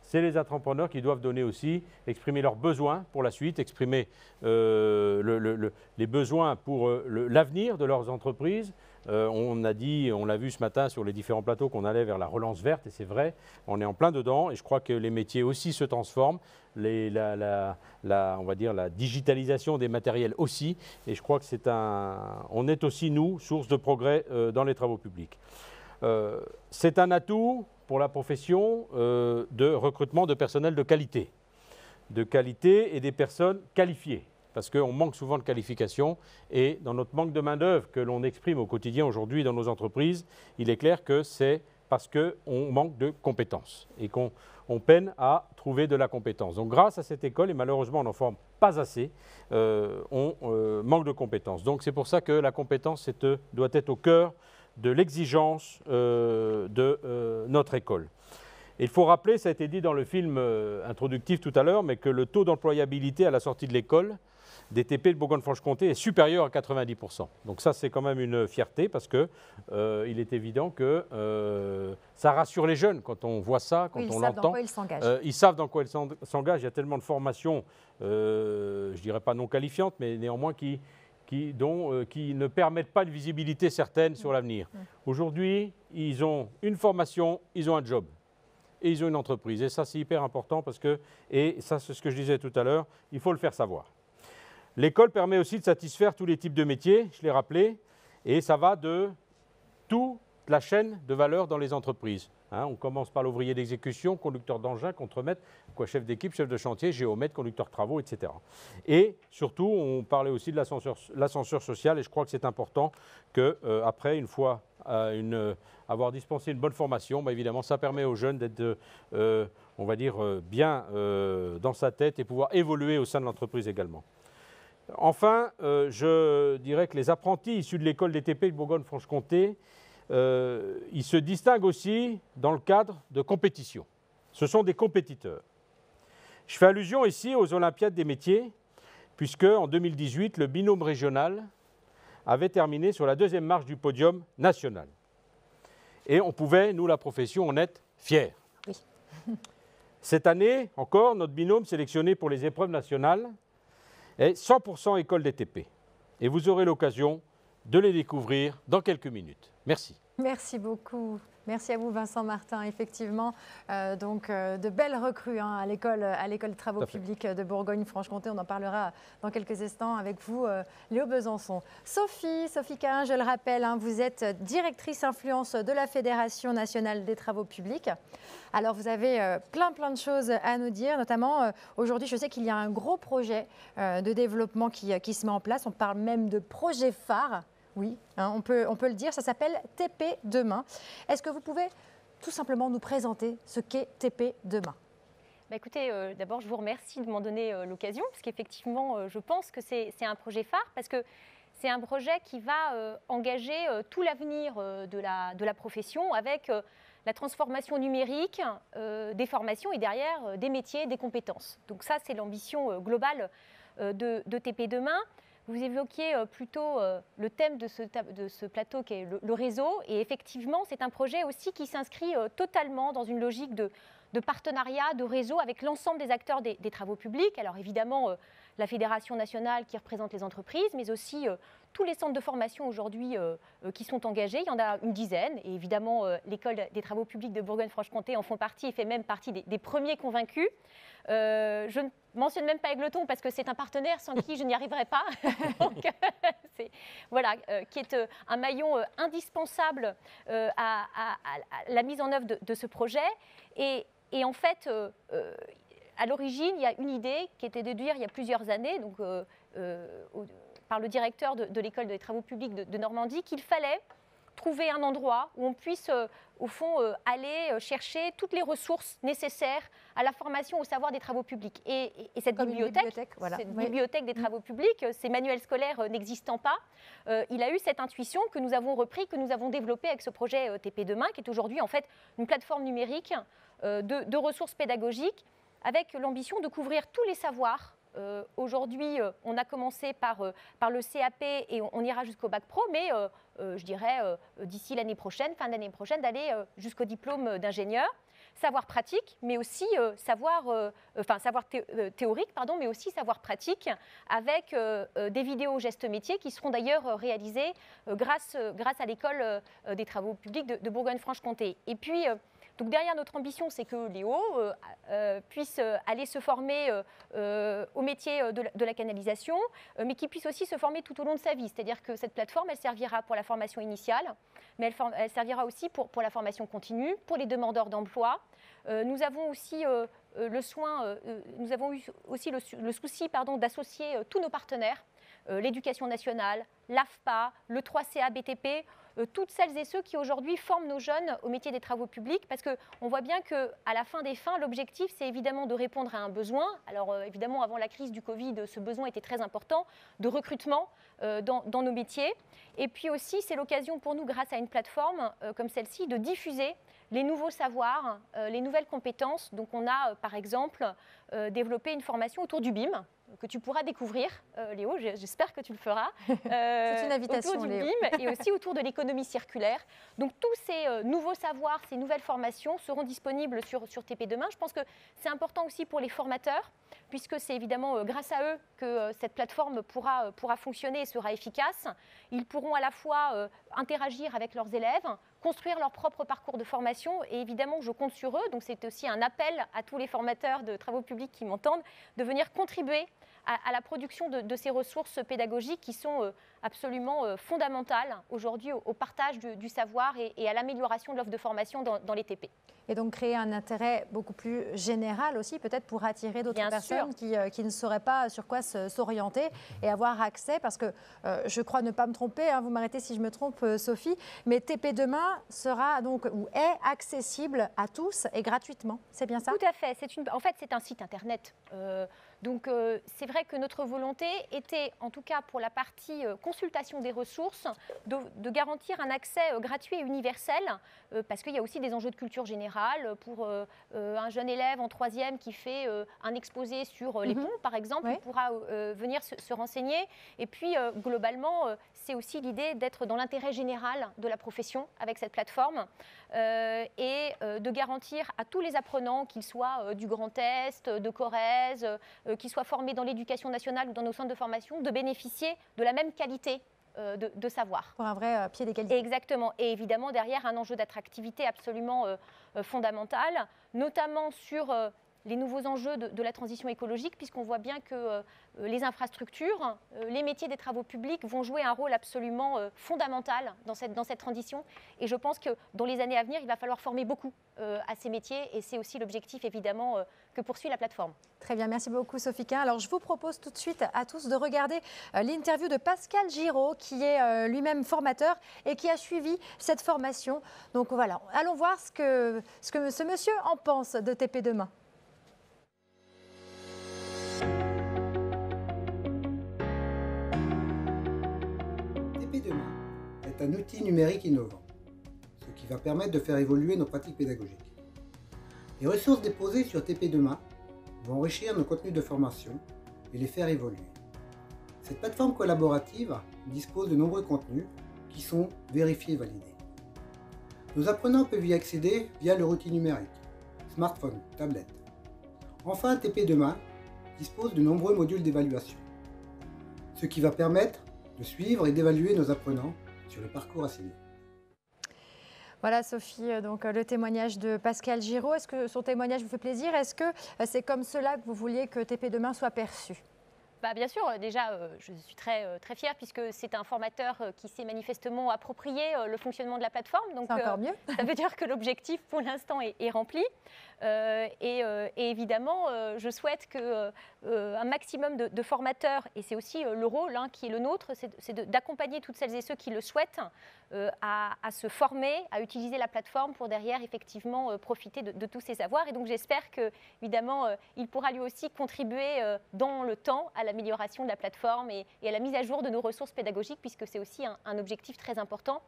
C'est les entrepreneurs qui doivent donner aussi, exprimer leurs besoins pour la suite, exprimer les besoins pour l'avenir de leurs entreprises. On l'a vu ce matin sur les différents plateaux qu'on allait vers la relance verte, et c'est vrai, on est en plein dedans, et je crois que les métiers aussi se transforment, on va dire la digitalisation des matériels aussi, et je crois que on est aussi, nous, source de progrès dans les travaux publics. C'est un atout pour la profession de recrutement de personnel de qualité et des personnes qualifiées, parce qu'on manque souvent de qualifications, et dans notre manque de main-d'œuvre que l'on exprime au quotidien aujourd'hui dans nos entreprises, il est clair que c'est parce qu'on manque de compétences et qu'on peine à trouver de la compétence. Donc grâce à cette école, et malheureusement on n'en forme pas assez, on manque de compétences. Donc c'est pour ça que la compétence doit être au cœur de l'exigence de notre école. Et il faut rappeler, ça a été dit dans le film introductif tout à l'heure, mais que le taux d'employabilité à la sortie de l'école des TP de Bourgogne-Franche-Comté est supérieur à 90%. Donc ça, c'est quand même une fierté, parce que il est évident que ça rassure les jeunes quand on voit ça, quand on l'entend. Ils savent dans quoi ils s'engagent. Ils savent dans quoi ils s'engagent. Il y a tellement de formations, je ne dirais pas non qualifiantes, mais néanmoins qui ne permettent pas de visibilité certaine sur l'avenir. Aujourd'hui, ils ont une formation, ils ont un job et ils ont une entreprise. Et ça, c'est hyper important, parce que, et ça, c'est ce que je disais tout à l'heure, il faut le faire savoir. L'école permet aussi de satisfaire tous les types de métiers, je l'ai rappelé, et ça va de toute la chaîne de valeur dans les entreprises. On commence par l'ouvrier d'exécution, conducteur d'engin, contremaître, chef d'équipe, chef de chantier, géomètre, conducteur de travaux, etc. Et surtout, on parlait aussi de l'ascenseur social, et je crois que c'est important qu'après, une fois avoir dispensé une bonne formation, évidemment, ça permet aux jeunes d'être, on va dire, bien dans sa tête et pouvoir évoluer au sein de l'entreprise également. Enfin, je dirais que les apprentis issus de l'école des TP de Bourgogne-Franche-Comté, ils se distinguent aussi dans le cadre de compétition. Ce sont des compétiteurs. Je fais allusion ici aux Olympiades des métiers, puisque en 2018, le binôme régional avait terminé sur la deuxième marche du podium national. Et on pouvait, nous, la profession, en être fiers. Oui. Cette année, encore, notre binôme sélectionné pour les épreuves nationales est 100% école des TP. Et vous aurez l'occasion de les découvrir dans quelques minutes. Merci. Merci beaucoup. Merci à vous, Vincent Martin. Effectivement, de belles recrues à l'école des travaux publics de Bourgogne-Franche-Comté. On en parlera dans quelques instants avec vous, Léo Besançon. Sophie Cahin, je le rappelle, vous êtes directrice influence de la Fédération nationale des travaux publics. Alors, vous avez plein de choses à nous dire, notamment aujourd'hui, je sais qu'il y a un gros projet de développement qui se met en place. On parle même de projet phare. Oui, on peut le dire, ça s'appelle TP Demain. Est-ce que vous pouvez tout simplement nous présenter ce qu'est TP Demain ? Écoutez, d'abord, je vous remercie de m'en donner l'occasion, parce qu'effectivement, je pense que c'est un projet phare, parce que c'est un projet qui va engager tout l'avenir de la profession avec la transformation numérique des formations et derrière des métiers, des compétences. Donc ça, c'est l'ambition globale de TP Demain. Vous évoquiez plutôt le thème de ce plateau qui est le réseau. Et effectivement, c'est un projet aussi qui s'inscrit totalement dans une logique de partenariat, de réseau avec l'ensemble des acteurs des travaux publics. Alors évidemment, la Fédération nationale qui représente les entreprises, mais aussi tous les centres de formation aujourd'hui qui sont engagés. Il y en a une dizaine. Et évidemment, l'École des travaux publics de Bourgogne-Franche-Comté en font partie et fait même partie des premiers convaincus. Je ne mentionne même pas Égletons parce que c'est un partenaire sans qui je n'y arriverai pas. Donc, voilà, qui est un maillon indispensable à la mise en œuvre de ce projet. Et en fait, à l'origine, il y a une idée qui était de dire il y a plusieurs années, donc, par le directeur de l'École des travaux publics de Normandie, qu'il fallait trouver un endroit où on puisse, au fond, aller chercher toutes les ressources nécessaires à la formation au savoir des travaux publics. Et cette bibliothèque, voilà. cette bibliothèque des travaux publics, ces manuels scolaires n'existant pas, il a eu cette intuition que nous avons repris, que nous avons développée avec ce projet TP Demain, qui est aujourd'hui en fait une plateforme numérique de ressources pédagogiques avec l'ambition de couvrir tous les savoirs. Aujourd'hui, on a commencé par le CAP et on ira jusqu'au bac pro, mais je dirais d'ici l'année prochaine, fin d'année prochaine, d'aller jusqu'au diplôme d'ingénieur. Savoir pratique, mais aussi savoir théorique, pardon, mais aussi savoir pratique, avec des vidéos gestes métiers qui seront d'ailleurs réalisées grâce à l'École des travaux publics de Bourgogne-Franche-Comté. Et puis, donc derrière notre ambition, c'est que Léo puisse aller se former au métier de la canalisation, mais qu'il puisse aussi se former tout au long de sa vie. C'est-à-dire que cette plateforme, elle servira pour la formation initiale, mais elle servira aussi pour la formation continue, pour les demandeurs d'emploi. Nous avons aussi nous avons eu aussi le souci d'associer tous nos partenaires, l'éducation nationale, l'AFPA, le 3CA BTP, toutes celles et ceux qui aujourd'hui forment nos jeunes au métier des travaux publics, parce qu'on voit bien qu'à la fin des fins, l'objectif, c'est évidemment de répondre à un besoin. Alors évidemment, avant la crise du Covid, ce besoin était très important, de recrutement dans nos métiers. Et puis aussi, c'est l'occasion pour nous, grâce à une plateforme comme celle-ci, de diffuser les nouveaux savoirs, les nouvelles compétences. Donc on a, par exemple, développé une formation autour du BIM, que tu pourras découvrir, Léo, j'espère que tu le feras. C'est une invitation, autour du Léo. BIM et aussi autour de l'économie circulaire. Donc tous ces nouveaux savoirs, ces nouvelles formations seront disponibles sur TP Demain. Je pense que c'est important aussi pour les formateurs, puisque c'est évidemment grâce à eux que cette plateforme pourra fonctionner et sera efficace. Ils pourront à la fois interagir avec leurs élèves, construire leur propre parcours de formation, et évidemment, je compte sur eux. Donc c'est aussi un appel à tous les formateurs de travaux publics qui m'entendent de venir contribuer à la production de ces ressources pédagogiques qui sont absolument fondamentales aujourd'hui au partage du savoir et à l'amélioration de l'offre de formation dans les TP. Et donc créer un intérêt beaucoup plus général aussi, peut-être pour attirer d'autres personnes qui ne sauraient pas sur quoi s'orienter et avoir accès, parce que je crois ne pas me tromper, hein, vous m'arrêtez si je me trompe Sophie, mais TP Demain sera donc, ou est accessible à tous et gratuitement, c'est bien ça? Tout à fait, en fait c'est un site internet. Donc c'est vrai que notre volonté était, en tout cas pour la partie consultation des ressources, de garantir un accès gratuit et universel, parce qu'il y a aussi des enjeux de culture générale. Pour un jeune élève en 3e qui fait un exposé sur les ponts, par exemple, il pourra venir se renseigner. Et puis globalement, c'est aussi l'idée d'être dans l'intérêt général de la profession avec cette plateforme et de garantir à tous les apprenants, qu'ils soient du Grand Est, de Corrèze, qui soient formés dans l'éducation nationale ou dans nos centres de formation, de bénéficier de la même qualité de savoir. Pour un vrai pied d'égalité. Exactement. Et évidemment, derrière, un enjeu d'attractivité absolument fondamental, notamment sur les nouveaux enjeux de la transition écologique, puisqu'on voit bien que les infrastructures, les métiers des travaux publics vont jouer un rôle absolument fondamental dans cette transition. Et je pense que dans les années à venir, il va falloir former beaucoup à ces métiers. Et c'est aussi l'objectif, évidemment, que poursuit la plateforme. Très bien, merci beaucoup Sophie Quin. Alors je vous propose tout de suite à tous de regarder l'interview de Pascal Giraud, qui est lui-même formateur et qui a suivi cette formation. Donc voilà, allons voir ce que ce monsieur en pense de TP Demain. TP Demain est un outil numérique innovant, ce qui va permettre de faire évoluer nos pratiques pédagogiques. Les ressources déposées sur TP Demain vont enrichir nos contenus de formation et les faire évoluer. Cette plateforme collaborative dispose de nombreux contenus qui sont vérifiés et validés. Nos apprenants peuvent y accéder via leur outil numérique, smartphone, tablette. Enfin, TP Demain dispose de nombreux modules d'évaluation, ce qui va permettre de suivre et d'évaluer nos apprenants sur le parcours à signer. Voilà Sophie, donc le témoignage de Pascal Giraud. Est-ce que son témoignage vous fait plaisir? Est-ce que c'est comme cela que vous vouliez que TP Demain soit perçu? Bien sûr, déjà, je suis très fière puisque c'est un formateur qui s'est manifestement approprié le fonctionnement de la plateforme. Donc, c'est encore mieux. Ça veut dire que l'objectif pour l'instant est rempli. Et évidemment, je souhaite qu'un maximum de formateurs, et c'est aussi le rôle qui est le nôtre, c'est d'accompagner toutes celles et ceux qui le souhaitent à se former, à utiliser la plateforme pour derrière effectivement profiter de tous ces savoirs. Et donc j'espère qu'évidemment, il pourra lui aussi contribuer dans le temps à l'amélioration de la plateforme et à la mise à jour de nos ressources pédagogiques, puisque c'est aussi un objectif très important.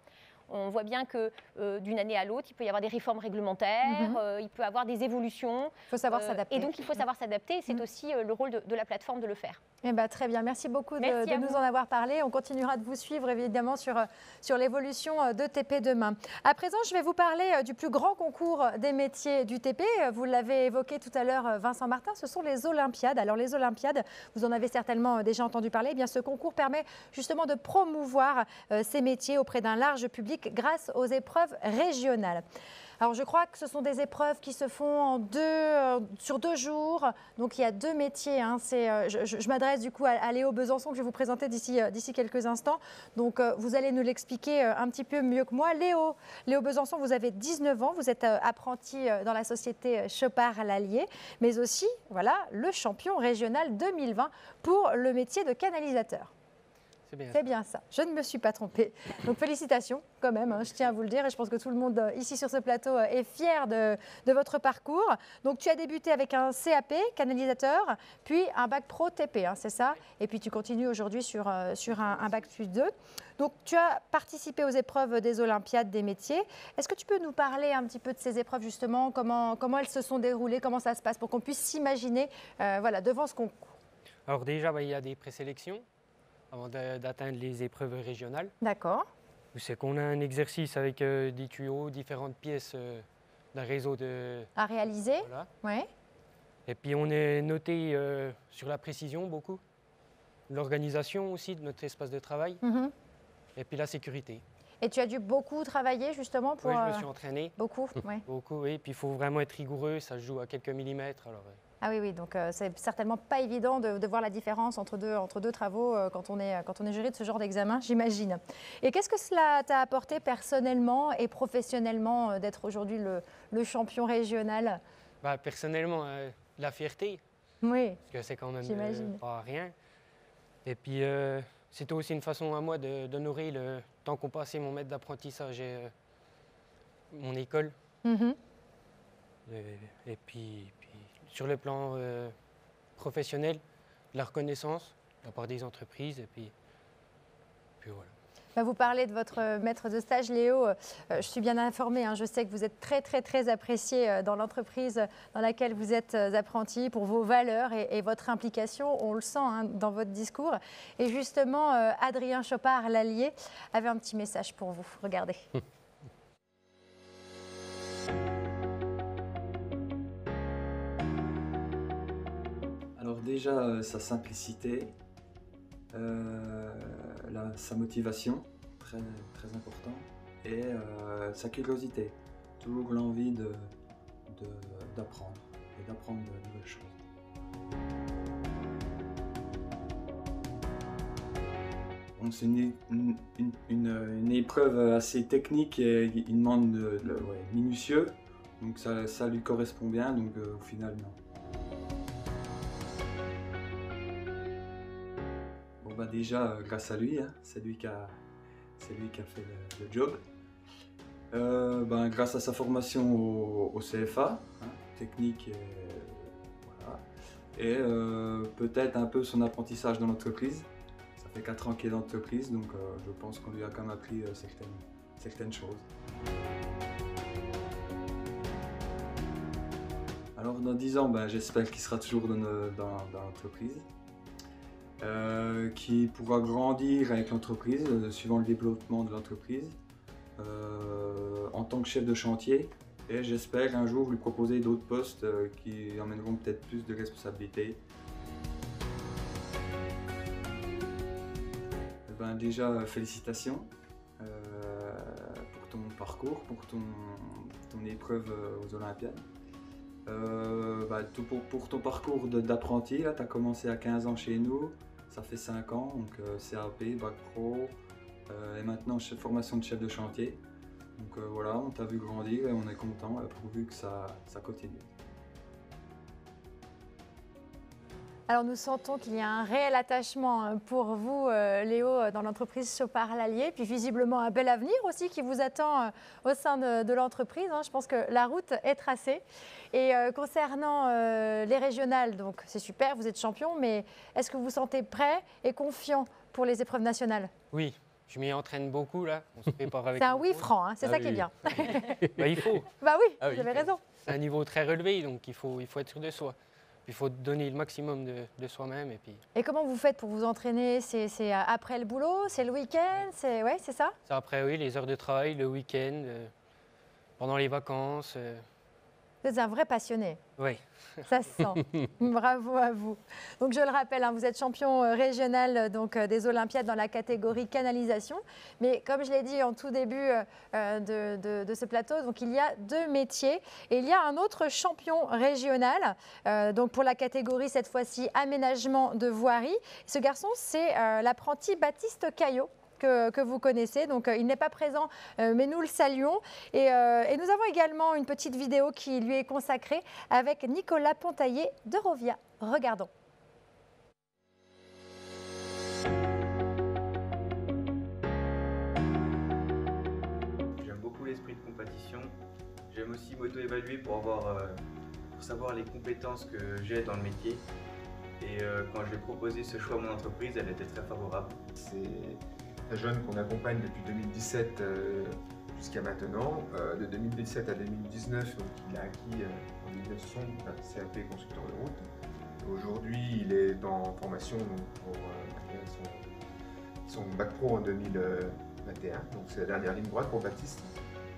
On voit bien que d'une année à l'autre, il peut y avoir des réformes réglementaires, il peut y avoir des évolutions. Il faut savoir s'adapter. Et donc, il faut savoir s'adapter. C'est aussi le rôle de la plateforme de le faire. Très bien. Merci beaucoup de nous en avoir parlé. On continuera de vous suivre, évidemment, sur l'évolution de TP Demain. À présent, je vais vous parler du plus grand concours des métiers du TP. Vous l'avez évoqué tout à l'heure, Vincent Martin, ce sont les Olympiades. Alors, les Olympiades, vous en avez certainement déjà entendu parler. Eh bien, ce concours permet justement de promouvoir ces métiers auprès d'un large public grâce aux épreuves régionales. Alors, je crois que ce sont des épreuves qui se font sur 2 jours. Donc, il y a 2 métiers. Je m'adresse du coup à Léo Besançon que je vais vous présenter d'ici quelques instants. Donc, vous allez nous l'expliquer un petit peu mieux que moi. Léo Besançon, vous avez 19 ans. Vous êtes apprenti dans la société Chopard Lallier, mais aussi le champion régional 2020 pour le métier de canalisateur. C'est bien ça. Je ne me suis pas trompée. Donc félicitations quand même, je tiens à vous le dire. Et je pense que tout le monde ici sur ce plateau est fier de votre parcours. Donc tu as débuté avec un CAP, canalisateur, puis un bac pro TP, c'est ça? Et puis tu continues aujourd'hui sur un bac plus 2. Donc tu as participé aux épreuves des Olympiades des métiers. Est-ce que tu peux nous parler un petit peu de ces épreuves justement, comment elles se sont déroulées, comment ça se passe pour qu'on puisse s'imaginer devant ce concours? Alors déjà, il y a des présélections avant d'atteindre les épreuves régionales. D'accord. C'est qu'on a un exercice avec des tuyaux, différentes pièces d'un réseau à réaliser. Voilà. Ouais. Et puis on est noté sur la précision beaucoup, l'organisation aussi de notre espace de travail, et puis la sécurité. Et tu as dû beaucoup travailler justement pour... Oui, je me suis entraîné. Beaucoup, oui. Beaucoup, oui. Puis il faut vraiment être rigoureux, ça se joue à quelques millimètres. Alors, Ah oui, donc c'est certainement pas évident de voir la différence entre deux travaux quand on est jury de ce genre d'examen, j'imagine. Et qu'est-ce que cela t'a apporté personnellement et professionnellement d'être aujourd'hui le champion régional? Personnellement, la fierté. Oui. Parce que c'est quand même pas rien. Et puis c'était aussi une façon à moi d'honorer le temps qu'ont passé mon maître d'apprentissage et mon école. Et puis sur le plan professionnel, la reconnaissance de la part des entreprises, et puis voilà. Vous parlez de votre maître de stage, Léo. Je suis bien informée, je sais que vous êtes très apprécié dans l'entreprise dans laquelle vous êtes apprenti pour vos valeurs et votre implication. On le sent dans votre discours. Et justement, Adrien Chopard Lallier avait un petit message pour vous. Regardez. Alors déjà, sa simplicité, sa motivation, très important, et sa curiosité, toujours l'envie d'apprendre et d'apprendre de nouvelles choses. Bon, c'est une épreuve assez technique et il demande minutieux, donc ça lui correspond bien, donc au final non. Déjà, grâce à lui, c'est lui qui a fait le job. Grâce à sa formation au CFA, technique, et peut-être un peu son apprentissage dans l'entreprise. Ça fait 4 ans qu'il est dans l'entreprise, donc je pense qu'on lui a quand même appris certaines choses. Alors dans 10 ans, j'espère qu'il sera toujours dans l'entreprise. Qui pourra grandir avec l'entreprise, suivant le développement de l'entreprise, en tant que chef de chantier, et j'espère un jour lui proposer d'autres postes qui emmèneront peut-être plus de responsabilités. déjà, félicitations pour ton parcours, pour ton épreuve aux Olympiades. Pour ton parcours d'apprenti, tu as commencé à 15 ans chez nous, ça fait 5 ans, donc CAP, Bac Pro, et maintenant formation de chef de chantier. Donc voilà, on t'a vu grandir et on est content, pourvu que ça continue. Alors nous sentons qu'il y a un réel attachement pour vous, Léo, dans l'entreprise Chopard Lallier, puis visiblement un bel avenir aussi qui vous attend au sein de l'entreprise. Je pense que la route est tracée. Et concernant les régionales, donc c'est super, vous êtes champion, mais est-ce que vous vous sentez prêt et confiant pour les épreuves nationales? Oui, je m'y entraîne beaucoup là. On se prépare avec. C'est un oui franc, c'est ça qui est bien. Il faut. Bah oui, vous avez raison. C'est un niveau très relevé, donc il faut être sûr de soi. Il faut donner le maximum de soi-même. Et comment vous faites pour vous entraîner? C'est après le boulot? C'est le week-end? C'est ça? C'est après, oui, les heures de travail, le week-end, pendant les vacances. Vous êtes un vrai passionné. Oui. Ça se sent. Bravo à vous. Donc je le rappelle, vous êtes champion régional des Olympiades dans la catégorie canalisation. Mais comme je l'ai dit en tout début de ce plateau, donc il y a 2 métiers. Et il y a un autre champion régional, donc pour la catégorie cette fois-ci aménagement de voirie. Ce garçon, c'est l'apprenti Baptiste Caillot. Que vous connaissez. Donc, il n'est pas présent, mais nous le saluons. Et nous avons également une petite vidéo qui lui est consacrée avec Nicolas Pontaillé de Rovia. Regardons. J'aime beaucoup l'esprit de compétition. J'aime aussi m'auto-évaluer pour savoir les compétences que j'ai dans le métier. Et quand je lui ai proposé ce choix à mon entreprise, elle était très favorable. C'est un jeune qu'on accompagne depuis 2017 jusqu'à maintenant. De 2017 à 2019, donc, il a acquis en 1900 un CAP constructeur de route. Aujourd'hui, il est en formation pour son bac pro en 2021. Donc c'est la dernière ligne droite pour Baptiste.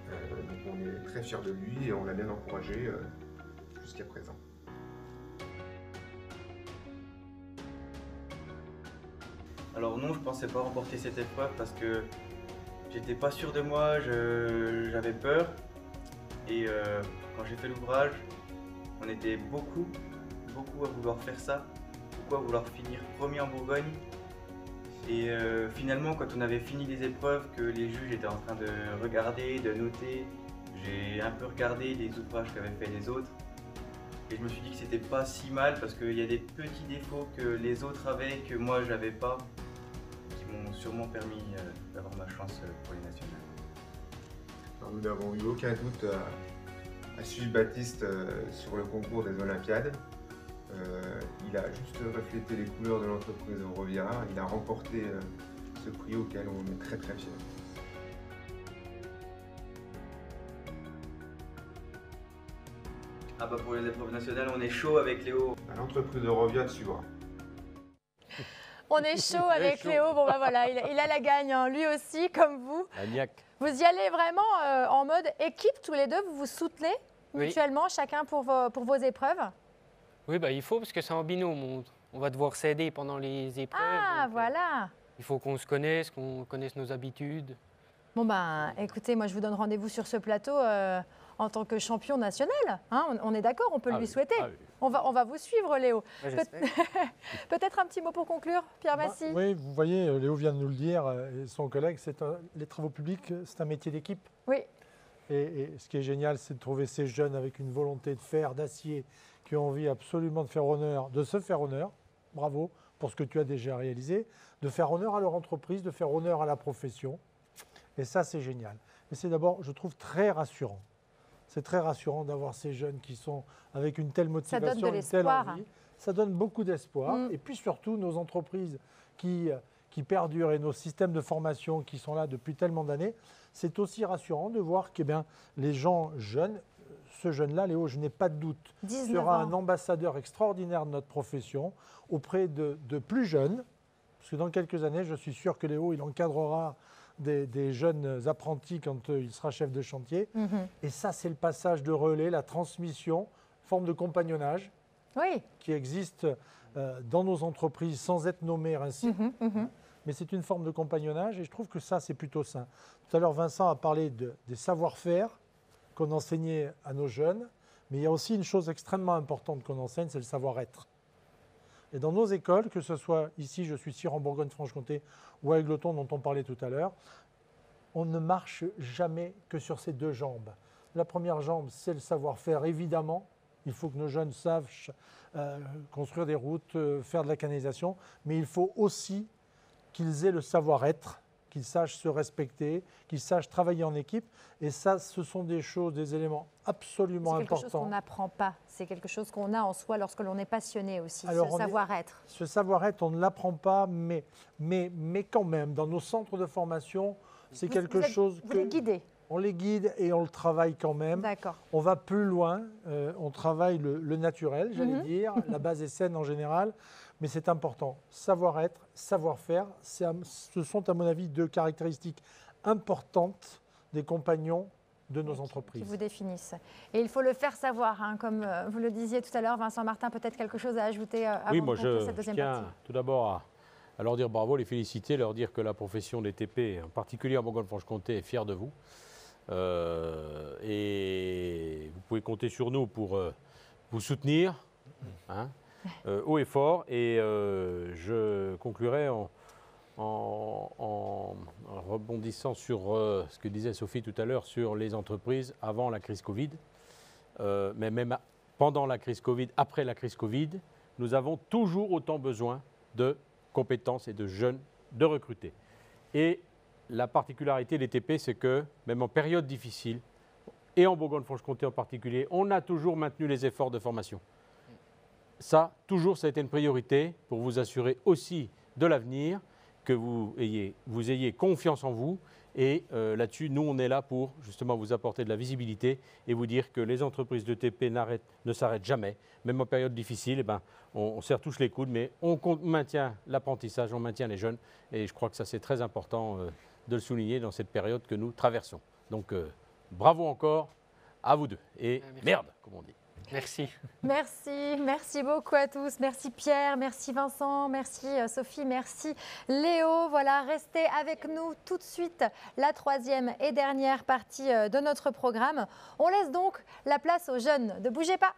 Donc on est très fiers de lui et on l'a bien encouragé jusqu'à présent. Alors non, je pensais pas remporter cette épreuve parce que j'étais pas sûr de moi, j'avais peur. Et quand j'ai fait l'ouvrage, on était beaucoup à vouloir faire ça, beaucoup à vouloir finir premier en Bourgogne. Et finalement, quand on avait fini les épreuves, que les juges étaient en train de regarder, de noter, j'ai un peu regardé les ouvrages qu'avaient fait les autres. Et je me suis dit que c'était pas si mal parce qu'il y a des petits défauts que les autres avaient que moi j'avais pas, qui m'ont sûrement permis d'avoir ma chance pour les nationales. Alors, nous n'avons eu aucun doute à suivre Baptiste sur le concours des Olympiades. Il a juste reflété les couleurs de l'entreprise Rovia. Il a remporté ce prix auquel on est très fiers. Ah bah pour les épreuves nationales, on est chaud avec Léo. L'entreprise de Rovia suivra. On est chaud avec Léo. Bon bah voilà, il a la gagne, hein, lui aussi, comme vous. Agnac. Vous y allez vraiment en mode équipe tous les deux. Vous vous soutenez mutuellement, chacun pour vos épreuves. Oui, bah, il faut parce que c'est en binôme. On va devoir s'aider pendant les épreuves. Ah donc, voilà. Il faut qu'on se connaisse, qu'on connaisse nos habitudes. Bon ben, écoutez, moi je vous donne rendez-vous sur ce plateau en tant que champion national. Hein, on est d'accord, on peut lui souhaiter. Oui. On va vous suivre, Léo. Peut-être un petit mot pour conclure, Pierre Massy. Oui, vous voyez, Léo vient de nous le dire, et son collègue, les travaux publics, c'est un métier d'équipe. Oui. Et ce qui est génial, c'est de trouver ces jeunes avec une volonté de faire, d'acier, qui ont envie absolument de faire honneur, de se faire honneur. Bravo pour ce que tu as déjà réalisé, de faire honneur à leur entreprise, de faire honneur à la profession. Et ça, c'est génial. Et c'est d'abord, je trouve, très rassurant. C'est très rassurant d'avoir ces jeunes qui sont avec une telle motivation, une telle envie. Ça donne beaucoup d'espoir. Et puis surtout, nos entreprises qui perdurent et nos systèmes de formation qui sont là depuis tellement d'années, c'est aussi rassurant de voir que les gens jeunes, ce jeune-là, Léo, je n'ai pas de doute, sera un ambassadeur extraordinaire de notre profession auprès de plus jeunes. Parce que dans quelques années, je suis sûr que Léo, il encadrera des jeunes apprentis quand il sera chef de chantier. Et ça, c'est le passage de relais, la transmission, forme de compagnonnage qui existe dans nos entreprises sans être nommé ainsi. mais c'est une forme de compagnonnage et je trouve que ça, c'est plutôt sain. Tout à l'heure, Vincent a parlé des savoir-faire qu'on enseignait à nos jeunes, mais il y a aussi une chose extrêmement importante qu'on enseigne, c'est le savoir-être. Et dans nos écoles, que ce soit ici, je suis sûr en Bourgogne-Franche-Comté, ou à Égletons dont on parlait tout à l'heure, on ne marche jamais que sur ces deux jambes. La première jambe, c'est le savoir-faire, évidemment. Il faut que nos jeunes sachent construire des routes, faire de la canalisation, mais il faut aussi qu'ils aient le savoir-être, qu'ils sachent se respecter, qu'ils sachent travailler en équipe. Et ça, ce sont des choses, des éléments absolument importants. C'est quelque chose qu'on n'apprend pas, c'est quelque chose qu'on a en soi lorsque l'on est passionné aussi, Alors, ce savoir-être. Ce savoir-être, on ne l'apprend pas, mais quand même, dans nos centres de formation, c'est quelque chose que… Vous les guidez? On les guide et on le travaille quand même. D'accord. On va plus loin, on travaille le naturel, j'allais dire, la base est saine en général, mais c'est important. Savoir-être, savoir-faire, ce sont à mon avis deux caractéristiques importantes des compagnons de nos entreprises. Qui vous définissent. Et il faut le faire savoir, hein, comme vous le disiez tout à l'heure, Vincent Martin, peut-être quelque chose à ajouter avant de conclure cette deuxième partie. Tiens tout d'abord à leur dire bravo, les féliciter, leur dire que la profession des TP, en particulier en Bourgogne-Franche-Comté, est fière de vous. Et vous pouvez compter sur nous pour vous soutenir hein, haut et fort. Et je conclurai en rebondissant sur ce que disait Sophie tout à l'heure sur les entreprises avant la crise Covid. Mais même pendant la crise Covid, après la crise Covid, nous avons toujours autant besoin de compétences et de jeunes de recruter. Et la particularité des TP, c'est que même en période difficile, et en Bourgogne-Franche-Comté en particulier, on a toujours maintenu les efforts de formation. Ça, toujours, ça a été une priorité pour vous assurer aussi de l'avenir, que vous ayez confiance en vous. Et là-dessus, nous, on est là pour justement vous apporter de la visibilité et vous dire que les entreprises de TP ne s'arrêtent jamais. Même en période difficile, eh ben, on serre tous les coudes, mais on maintient l'apprentissage, on maintient les jeunes. Et je crois que ça, c'est très important de le souligner dans cette période que nous traversons. Donc, bravo encore à vous deux. Et merde, comme on dit. Merci. Merci beaucoup à tous. Merci Pierre, merci Vincent, merci Sophie, merci Léo. Voilà, restez avec nous tout de suite, la troisième et dernière partie de notre programme. On laisse donc la place aux jeunes. Ne bougez pas.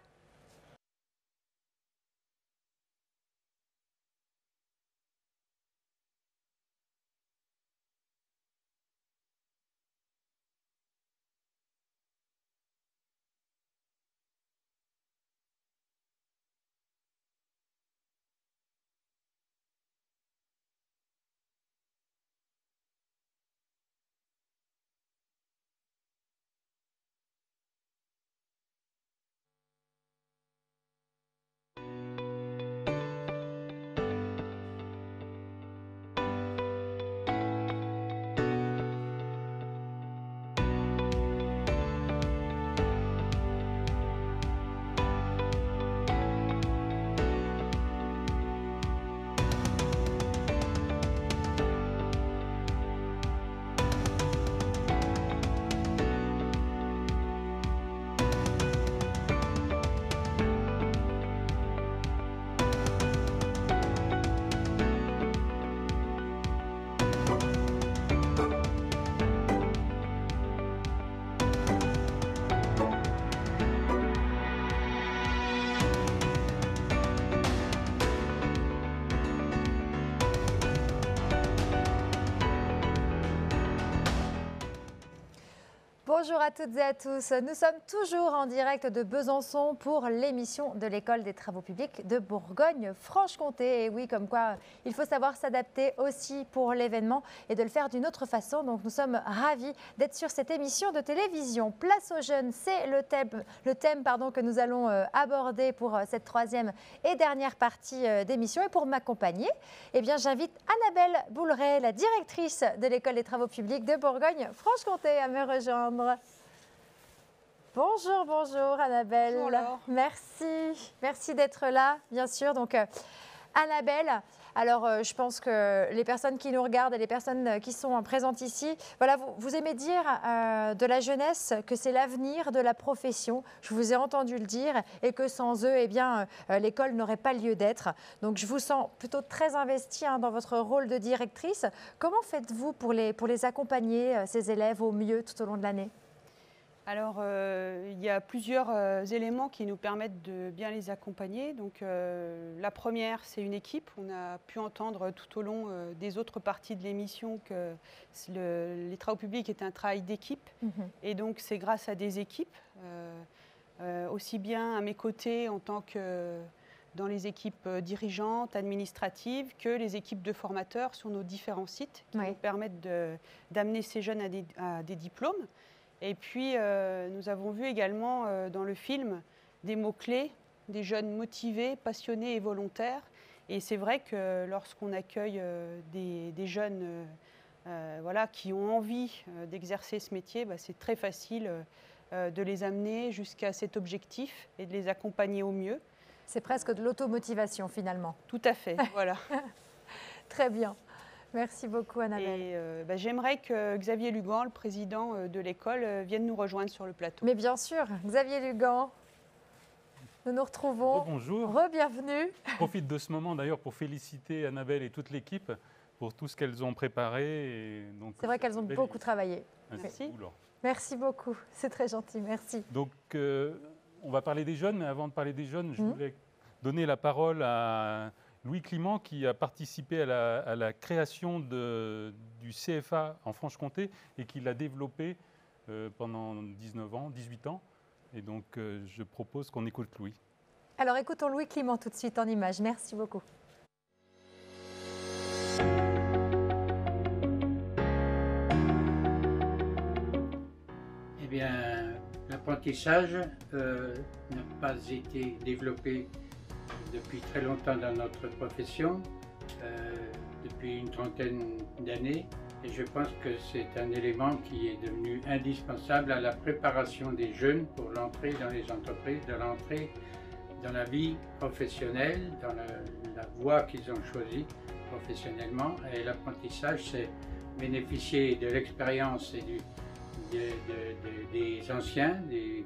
Bonjour à toutes et à tous. Nous sommes toujours en direct de Besançon pour l'émission de l'École des travaux publics de Bourgogne-Franche-Comté. Et oui, comme quoi il faut savoir s'adapter aussi pour l'événement et de le faire d'une autre façon. Donc nous sommes ravis d'être sur cette émission de télévision. Place aux jeunes, c'est le thème que nous allons aborder pour cette troisième et dernière partie d'émission. Et pour m'accompagner, eh bien, j'invite Annabelle Bouleret, la directrice de l'École des travaux publics de Bourgogne-Franche-Comté, à me rejoindre. Bonjour, bonjour Annabelle. Bonjour. Merci d'être là, bien sûr. Donc, Annabelle, alors je pense que les personnes qui nous regardent et les personnes qui sont présentes ici, voilà, vous aimez dire de la jeunesse que c'est l'avenir de la profession. Je vous ai entendu le dire et que sans eux, eh bien, l'école n'aurait pas lieu d'être. Donc je vous sens plutôt très investie dans votre rôle de directrice. Comment faites-vous pour les accompagner, ces élèves, au mieux tout au long de l'année ? Alors, il y a plusieurs éléments qui nous permettent de bien les accompagner. Donc, la première, c'est une équipe. On a pu entendre tout au long des autres parties de l'émission que les travaux publics est un travail d'équipe. Et donc, c'est grâce à des équipes, aussi bien à mes côtés en tant que dans les équipes dirigeantes, administratives, que les équipes de formateurs sur nos différents sites qui nous permettent d'amener ces jeunes à des diplômes. Et puis, nous avons vu également dans le film des mots-clés, des jeunes motivés, passionnés et volontaires. Et c'est vrai que lorsqu'on accueille des jeunes voilà, qui ont envie d'exercer ce métier, c'est très facile de les amener jusqu'à cet objectif et de les accompagner au mieux. C'est presque de l'automotivation finalement. Tout à fait, voilà. Très bien. Merci beaucoup, Annabelle. Et j'aimerais que Xavier Lugan, le président de l'école, vienne nous rejoindre sur le plateau. Mais bien sûr, Xavier Lugan, nous nous retrouvons. Bonjour. Re-bienvenue. Je profite de ce moment d'ailleurs pour féliciter Annabelle et toute l'équipe pour tout ce qu'elles ont préparé. C'est vrai qu'elles ont beaucoup travaillé. Merci. Merci beaucoup, c'est très gentil, merci. Donc, on va parler des jeunes, mais avant de parler des jeunes, je voulais donner la parole à Louis Clément, qui a participé à la création du CFA en Franche-Comté et qui l'a développé pendant 18 ans. Et donc, je propose qu'on écoute Louis. Alors, écoutons Louis Clément tout de suite en images. Merci beaucoup. Eh bien, l'apprentissage n'a pas été développé depuis très longtemps dans notre profession, depuis une trentaine d'années, et je pense que c'est un élément qui est devenu indispensable à la préparation des jeunes pour l'entrée dans les entreprises, de l'entrée dans la vie professionnelle, dans la voie qu'ils ont choisie professionnellement. Et l'apprentissage, c'est bénéficier de l'expérience et des anciens, des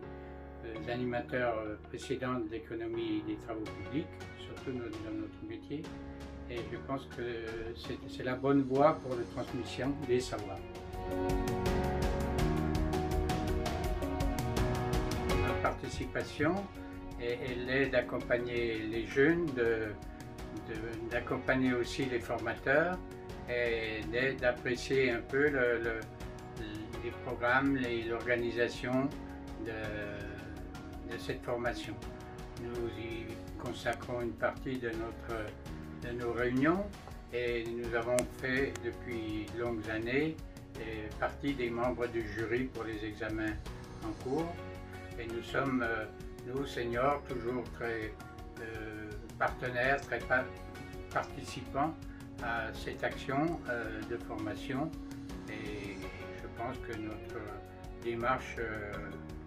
animateurs précédents de l'économie et des travaux publics, surtout dans notre métier. Et je pense que c'est la bonne voie pour la transmission des savoirs. Notre participation, elle est d'accompagner les jeunes, d'accompagner aussi les formateurs et d'apprécier un peu les programmes, l'organisation de cette formation. Nous y consacrons une partie de nos réunions et nous avons fait depuis de longues années partie des membres du jury pour les examens en cours. Et nous sommes, nous seniors, toujours très partenaires, très participants à cette action de formation. Et je pense que notre démarche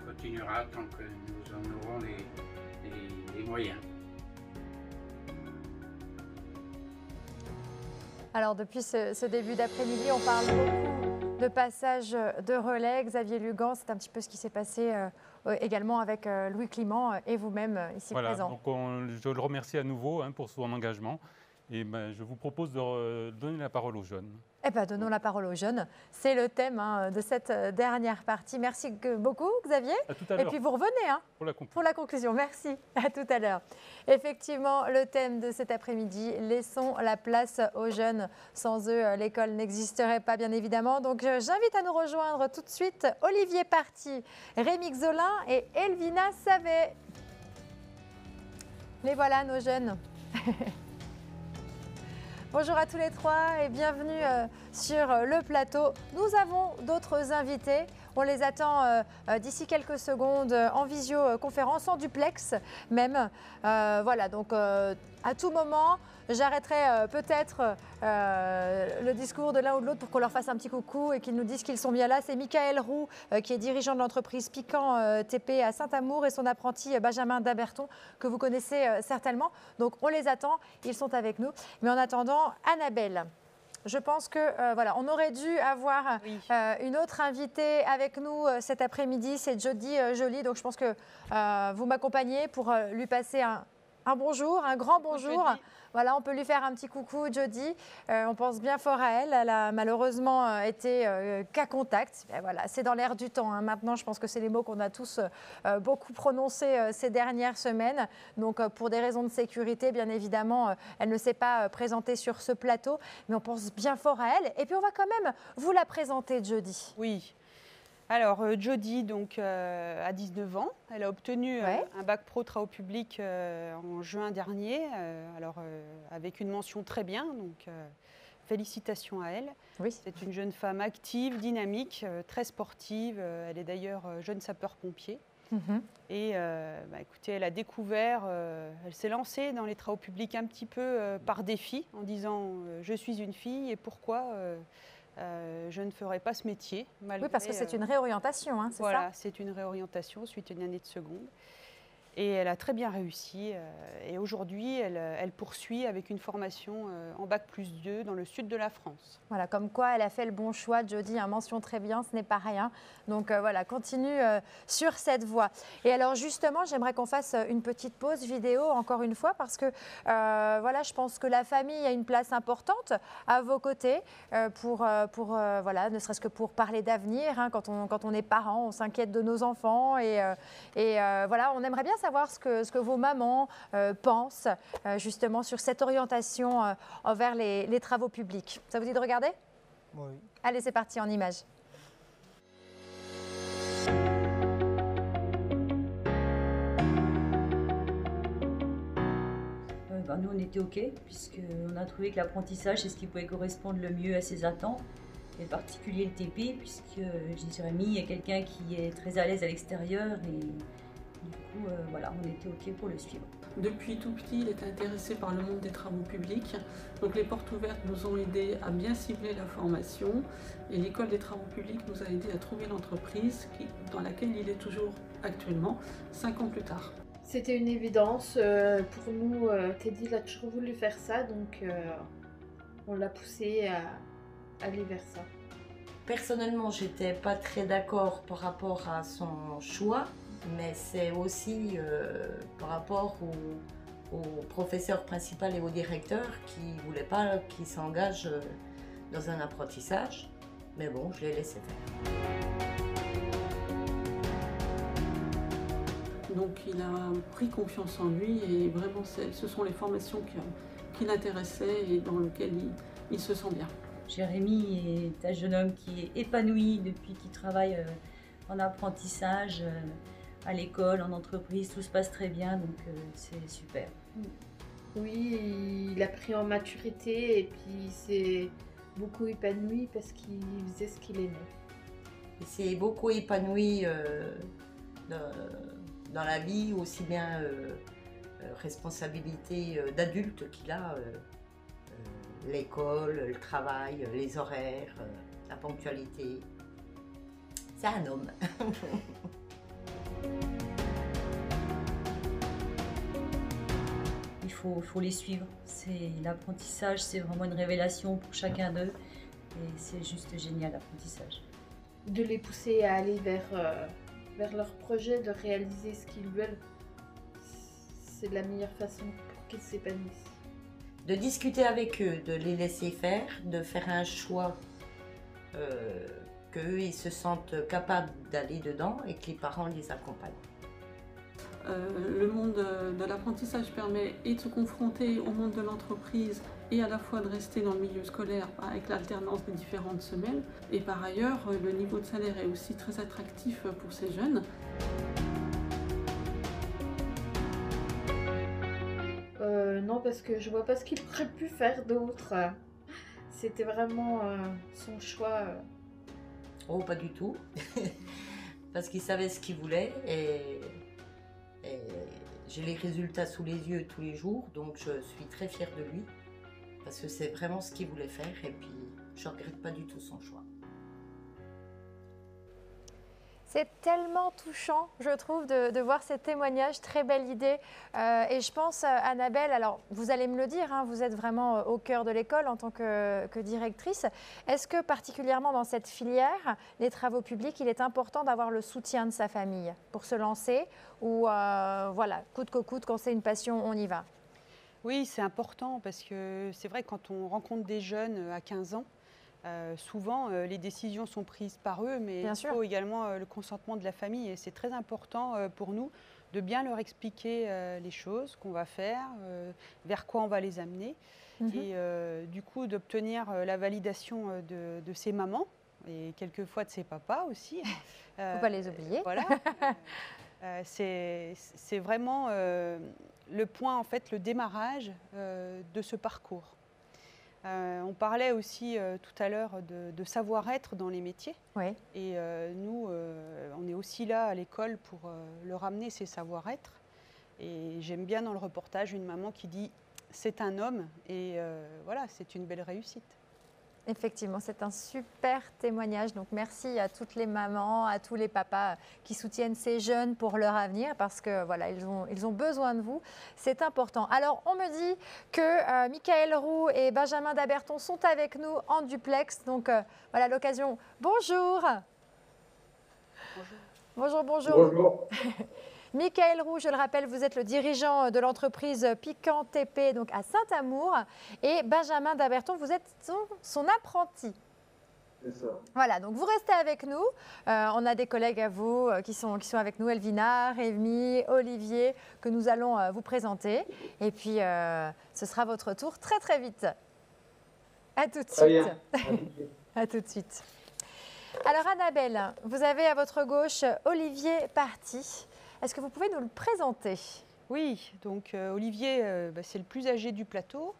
continuera tant que nous en aurons les moyens. Alors depuis ce début d'après-midi, on parle beaucoup de passage de relais. Xavier Lugan, c'est un petit peu ce qui s'est passé également avec Louis Clément et vous-même ici présent. Donc je le remercie à nouveau pour son engagement et je vous propose de donner la parole aux jeunes. Eh bien, donnons la parole aux jeunes. C'est le thème de cette dernière partie. Merci beaucoup, Xavier. À tout à l'heure. Et puis, vous revenez pour la conclusion. Merci. À tout à l'heure. Effectivement, le thème de cet après-midi, laissons la place aux jeunes. Sans eux, l'école n'existerait pas, bien évidemment. Donc, j'invite à nous rejoindre tout de suite Olivier Party, Rémi Xolin et Elvina Savet. Les voilà, nos jeunes. Bonjour à tous les trois et bienvenue sur le plateau. Nous avons d'autres invités. On les attend d'ici quelques secondes en visioconférence, en duplex même. Voilà, donc à tout moment, j'arrêterai peut-être le discours de l'un ou de l'autre pour qu'on leur fasse un petit coucou et qu'ils nous disent qu'ils sont bien là. C'est Michael Roux qui est dirigeant de l'entreprise Piquant TP à Saint-Amour et son apprenti Benjamin Daberton que vous connaissez certainement. Donc on les attend, ils sont avec nous. Mais en attendant, Annabelle, je pense que voilà, on aurait dû avoir une autre invitée avec nous cet après-midi, c'est Jody Joly. Donc je pense que vous m'accompagnez pour lui passer un bonjour, un grand bonjour. Voilà, on peut lui faire un petit coucou, Jody. On pense bien fort à elle. Elle a malheureusement été cas contact. Et voilà, c'est dans l'air du temps. Hein. Maintenant, je pense que c'est les mots qu'on a tous beaucoup prononcés ces dernières semaines. Donc, pour des raisons de sécurité, bien évidemment, elle ne s'est pas présentée sur ce plateau. Mais on pense bien fort à elle. Et puis, on va quand même vous la présenter, Jody. Oui. Alors, Jody donc, a 19 ans. Elle a obtenu un bac pro travaux publics en juin dernier, avec une mention très bien, donc félicitations à elle. Oui. C'est une jeune femme active, dynamique, très sportive. Elle est d'ailleurs jeune sapeur-pompier. Et écoutez, elle a découvert, elle s'est lancée dans les travaux publics un petit peu par défi, en disant je suis une fille et pourquoi je ne ferai pas ce métier. Malgré, oui, parce que c'est une réorientation, hein, c'est voilà, ça ? C'est une réorientation suite à une année de seconde. Et elle a très bien réussi. Et aujourd'hui, elle poursuit avec une formation en Bac+2 dans le sud de la France. Voilà, comme quoi elle a fait le bon choix, Jody, hein, mention très bien, ce n'est pas rien. Donc voilà, continue sur cette voie. Et alors justement, j'aimerais qu'on fasse une petite pause vidéo, encore une fois, parce que voilà, je pense que la famille a une place importante à vos côtés voilà, ne serait-ce que pour parler d'avenir. Hein, quand on est parent, on s'inquiète de nos enfants et voilà, on aimerait bien savoir ce que vos mamans pensent justement sur cette orientation envers les travaux publics. Ça vous dit de regarder ? Oui. Allez, c'est parti en images. Nous, on était OK, puisqu'on a trouvé que l'apprentissage, c'est ce qui pouvait correspondre le mieux à ses attentes, et en particulier le TP, puisque Jérémy est quelqu'un qui est très à l'aise à l'extérieur, et du coup, voilà, on était OK pour le suivre. Depuis tout petit, il est intéressé par le monde des travaux publics. Donc les portes ouvertes nous ont aidés à bien cibler la formation, et l'école des travaux publics nous a aidés à trouver l'entreprise dans laquelle il est toujours actuellement, 5 ans plus tard. C'était une évidence pour nous. Teddy il a toujours voulu faire ça, donc on l'a poussé à aller vers ça. Personnellement, j'étais pas très d'accord par rapport à son choix, mais c'est aussi par rapport au professeur principal et au directeur qui ne voulaient pas qu'il s'engage dans un apprentissage. Mais bon, je l'ai laissé faire. Donc il a pris confiance en lui et vraiment ce sont les formations qui l'intéressaient et dans lesquelles il se sent bien. Jérémy est un jeune homme qui est épanoui depuis qu'il travaille en apprentissage, à l'école, en entreprise, tout se passe très bien, donc c'est super. Oui, il a pris en maturité et puis il s'est beaucoup épanoui parce qu'il faisait ce qu'il aimait. Il s'est beaucoup épanoui dans la vie, aussi bien responsabilité d'adulte qu'il a, l'école, le travail, les horaires, la ponctualité. C'est un homme. Il faut les suivre. L'apprentissage, c'est vraiment une révélation pour chacun d'eux et c'est juste génial l'apprentissage. De les pousser à aller vers leur projet, de réaliser ce qu'ils veulent, c'est la meilleure façon pour qu'ils s'épanouissent. De discuter avec eux, de les laisser faire, de faire un choix qu'eux ils se sentent capables d'aller dedans et que les parents les accompagnent. Le monde de l'apprentissage permet et de se confronter au monde de l'entreprise et à la fois de rester dans le milieu scolaire avec l'alternance des différentes semaines. Et par ailleurs, le niveau de salaire est aussi très attractif pour ces jeunes. Non, parce que je vois pas ce qu'il aurait pu faire d'autre. C'était vraiment son choix. Oh, pas du tout. Parce qu'il savait ce qu'il voulait et j'ai les résultats sous les yeux tous les jours, donc je suis très fière de lui parce que c'est vraiment ce qu'il voulait faire et puis je ne regrette pas du tout son choix. C'est tellement touchant, je trouve, de voir ces témoignages. Très belle idée. Et je pense, Annabelle, alors vous allez me le dire, hein, vous êtes vraiment au cœur de l'école en tant que directrice. Est-ce que particulièrement dans cette filière, les travaux publics, il est important d'avoir le soutien de sa famille pour se lancer ou voilà, coûte que coûte, quand c'est une passion, on y va? Oui, c'est important parce que c'est vrai quand on rencontre des jeunes à 15 ans, souvent, les décisions sont prises par eux, mais il faut également le consentement de la famille. Et c'est très important pour nous de bien leur expliquer les choses qu'on va faire, vers quoi on va les amener. Et du coup, d'obtenir la validation de ses mamans et quelquefois de ses papas aussi. Il ne faut pas les oublier. Voilà. C'est vraiment le point, en fait, le démarrage de ce parcours. On parlait aussi tout à l'heure de savoir-être dans les métiers. Oui. Et nous, on est aussi là à l'école pour leur amener ces savoir-être. Et j'aime bien dans le reportage une maman qui dit « c'est un homme » et voilà, c'est une belle réussite. Effectivement, c'est un super témoignage. Donc, merci à toutes les mamans, à tous les papas qui soutiennent ces jeunes pour leur avenir parce que voilà, ils ont besoin de vous. C'est important. Alors, on me dit que Michael Roux et Benjamin Daberton sont avec nous en duplex. Donc, voilà l'occasion. Bonjour. Bonjour. Bonjour. Bonjour. Michael Roux, je le rappelle, vous êtes le dirigeant de l'entreprise Piquant TP donc à Saint-Amour. Et Benjamin Daberton, vous êtes son apprenti. C'est ça. Voilà, donc vous restez avec nous. On a des collègues à vous qui sont avec nous, Elvina, Rémi, Olivier, que nous allons vous présenter. Et puis, ce sera votre tour très très vite. À tout de suite. À tout de suite. Alors Annabelle, vous avez à votre gauche Olivier Parti. Est-ce que vous pouvez nous le présenter? Oui, donc Olivier, c'est le plus âgé du plateau.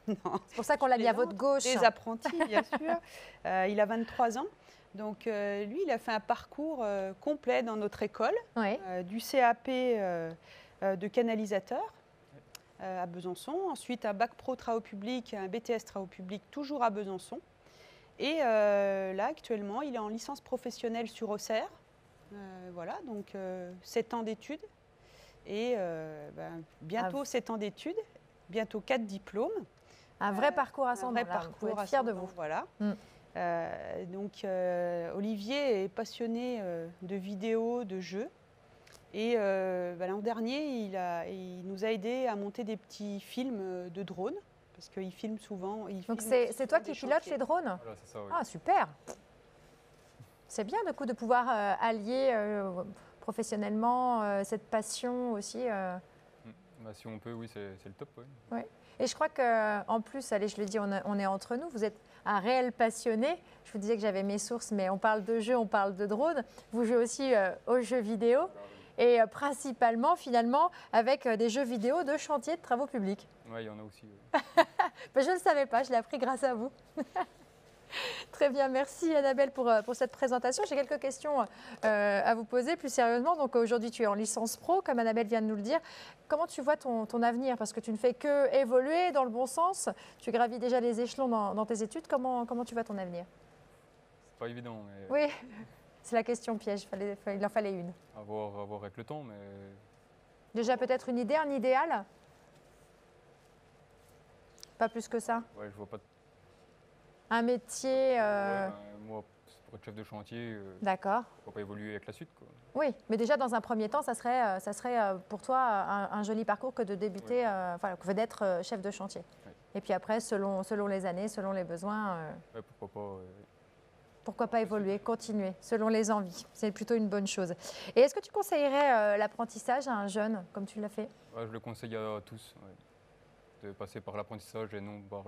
C'est pour ça qu'on l'a mis à votre gauche. Des apprentis, bien sûr. Il a 23 ans. Donc lui, il a fait un parcours complet dans notre école, du CAP de canalisateur à Besançon. Ensuite, un bac pro travaux publics, un BTS travaux publics, toujours à Besançon. Et là, actuellement, il est en licence professionnelle sur Auxerre. Voilà, donc 7 ans d'études et bientôt 7 ans d'études, bientôt 4 diplômes. Un vrai parcours à son nom, vous pouvez être fiers de vous. Voilà. Donc Olivier est passionné de vidéos, de jeux et l'an dernier, il nous a aidé à monter des petits films de drones parce qu'il filme souvent. Donc c'est toi qui pilotes les drones? Voilà, c'est ça, oui. Ah, super! C'est bien du coup de pouvoir allier professionnellement cette passion aussi. Si on peut, oui, c'est le top. Oui. Ouais. Et je crois qu'en plus, allez, je le dis, on est entre nous, vous êtes un réel passionné. Je vous disais que j'avais mes sources, mais on parle de jeux, on parle de drones. Vous jouez aussi aux jeux vidéo et principalement, finalement, avec des jeux vidéo de chantier de travaux publics. Oui, il y en a aussi. Je ne le savais pas, je l'ai appris grâce à vous. Très bien, merci Annabelle pour cette présentation. J'ai quelques questions à vous poser plus sérieusement. Donc aujourd'hui, tu es en licence pro, comme Annabelle vient de nous le dire. Comment tu vois ton avenir? Parce que tu ne fais que évoluer dans le bon sens. Tu gravis déjà les échelons dans tes études. Comment tu vois ton avenir? C'est pas évident. Mais... Oui, c'est la question piège. Il en fallait une. À voir avec le temps, mais... Déjà peut-être une idée, un idéal? Pas plus que ça? Ouais, je vois pas... Un métier... moi, pour être chef de chantier, d'accord. Faut pas évoluer avec la suite, quoi. Oui, mais déjà dans un premier temps, ça serait pour toi un joli parcours que de débuter, que d'être chef de chantier. Oui. Et puis après, selon les années, selon les besoins... pourquoi pas... Pourquoi pas évoluer, continuer, selon les envies. C'est plutôt une bonne chose. Et est-ce que tu conseillerais l'apprentissage à un jeune, comme tu l'as fait? Je le conseille à tous, de passer par l'apprentissage et non par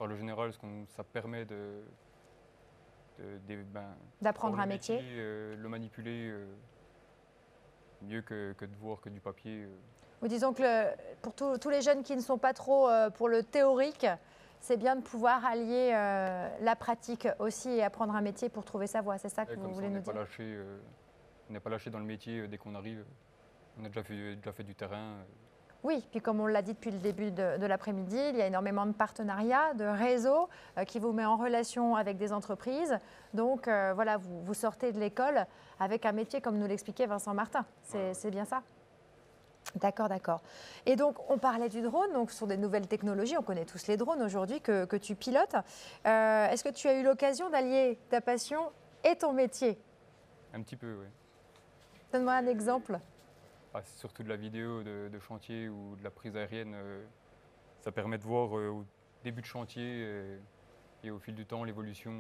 le général, parce que ça permet d'apprendre un métier, le manipuler mieux que de voir que du papier. Ou disons que pour tous les jeunes qui ne sont pas trop pour le théorique, c'est bien de pouvoir allier la pratique aussi et apprendre un métier pour trouver sa voie. C'est ça que vous voulez nous dire? On n'est pas lâché dans le métier dès qu'on arrive. On a déjà fait du terrain. Oui, puis comme on l'a dit depuis le début de l'après-midi, il y a énormément de partenariats, de réseaux qui vous met en relation avec des entreprises. Donc voilà, vous sortez de l'école avec un métier comme nous l'expliquait Vincent Martin. C'est bien ça? D'accord, d'accord. Et donc, on parlait du drone, donc ce sont des nouvelles technologies. On connaît tous les drones aujourd'hui que tu pilotes. Est-ce que tu as eu l'occasion d'allier ta passion et ton métier? Un petit peu, oui. Donne-moi un exemple. C'est surtout de la vidéo de chantier ou de la prise aérienne. Ça permet de voir au début de chantier et au fil du temps l'évolution.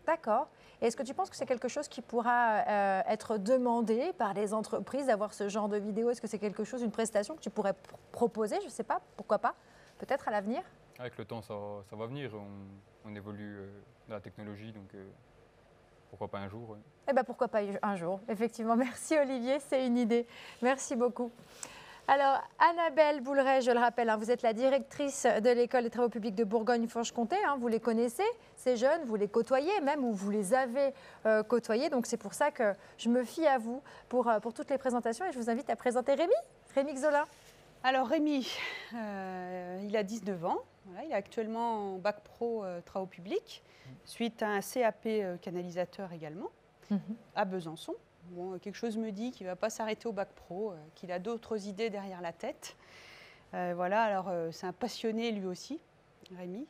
D'accord. Et est-ce que tu penses que c'est quelque chose qui pourra être demandé par les entreprises d'avoir ce genre de vidéo? Est-ce que c'est quelque chose, une prestation que tu pourrais proposer? Je ne sais pas, pourquoi pas? Peut-être à l'avenir? Avec le temps, ça va venir. On évolue dans la technologie, donc pourquoi pas un jour? Ouais. Eh bien, pourquoi pas un jour, effectivement. Merci Olivier, c'est une idée. Merci beaucoup. Alors, Annabelle Bouleret, je le rappelle, vous êtes la directrice de l'École des travaux publics de Bourgogne-Franche-Comté. Vous les connaissez, ces jeunes, vous les côtoyez même, ou vous les avez côtoyés. Donc, c'est pour ça que je me fie à vous pour toutes les présentations. Et je vous invite à présenter Rémi Xolin. Alors, Rémi, il a 19 ans. Voilà, il est actuellement en bac pro travaux publics, suite à un CAP canalisateur également, à Besançon. Bon, quelque chose me dit qu'il ne va pas s'arrêter au bac pro, qu'il a d'autres idées derrière la tête. Voilà, alors c'est un passionné lui aussi, Rémi.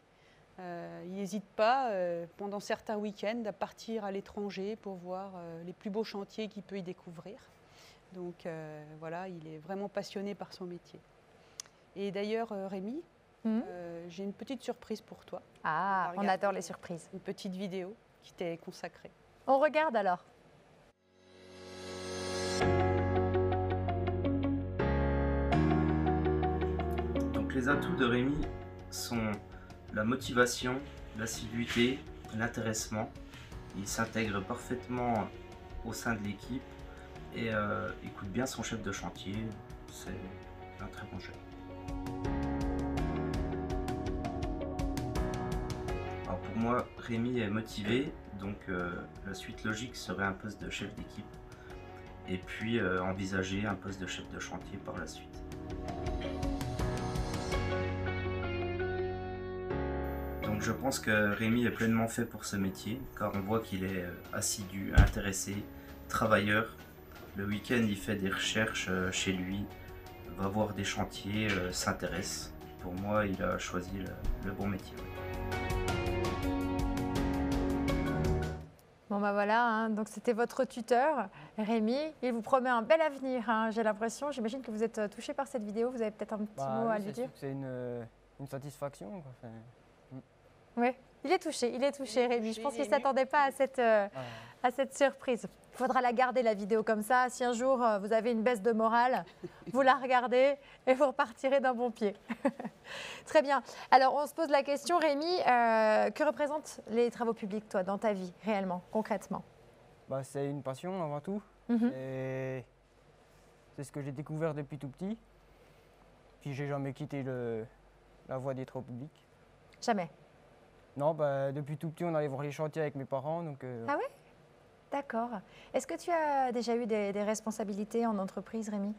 Il n'hésite pas, pendant certains week-ends, à partir à l'étranger pour voir les plus beaux chantiers qu'il peut y découvrir. Donc voilà, il est vraiment passionné par son métier. Et d'ailleurs, Rémi, j'ai une petite surprise pour toi. Ah, on adore les surprises. Une petite vidéo qui t'est consacrée. On regarde alors. Les atouts de Rémi sont la motivation, l'assiduité, l'intéressement. Il s'intègre parfaitement au sein de l'équipe et écoute bien son chef de chantier. C'est un très bon chef. Alors pour moi, Rémi est motivé, donc la suite logique serait un poste de chef d'équipe et puis envisager un poste de chef de chantier par la suite. Donc je pense que Rémi est pleinement fait pour ce métier, car on voit qu'il est assidu, intéressé, travailleur. Le week-end, il fait des recherches chez lui, va voir des chantiers, s'intéresse. Pour moi, il a choisi le bon métier. Bon ben voilà, donc c'était votre tuteur, Rémi. Il vous promet un bel avenir, j'ai l'impression. J'imagine que vous êtes touché par cette vidéo. Vous avez peut-être un petit mot à lui dire? C'est une satisfaction. Quoi. Oui, il est touché Rémi. Je pense qu'il ne s'attendait pas à cette surprise. Il faudra la garder, la vidéo, comme ça. Si un jour vous avez une baisse de morale, vous la regardez et vous repartirez d'un bon pied. Très bien. Alors, on se pose la question, Rémi, que représentent les travaux publics, toi, dans ta vie, réellement, concrètement? C'est une passion, avant tout. Et c'est ce que j'ai découvert depuis tout petit. Puis, j'ai jamais quitté la voie des travaux publics. Jamais? Non, depuis tout petit, on allait voir les chantiers avec mes parents. Donc, Ah oui? D'accord. Est-ce que tu as déjà eu des responsabilités en entreprise, Rémi?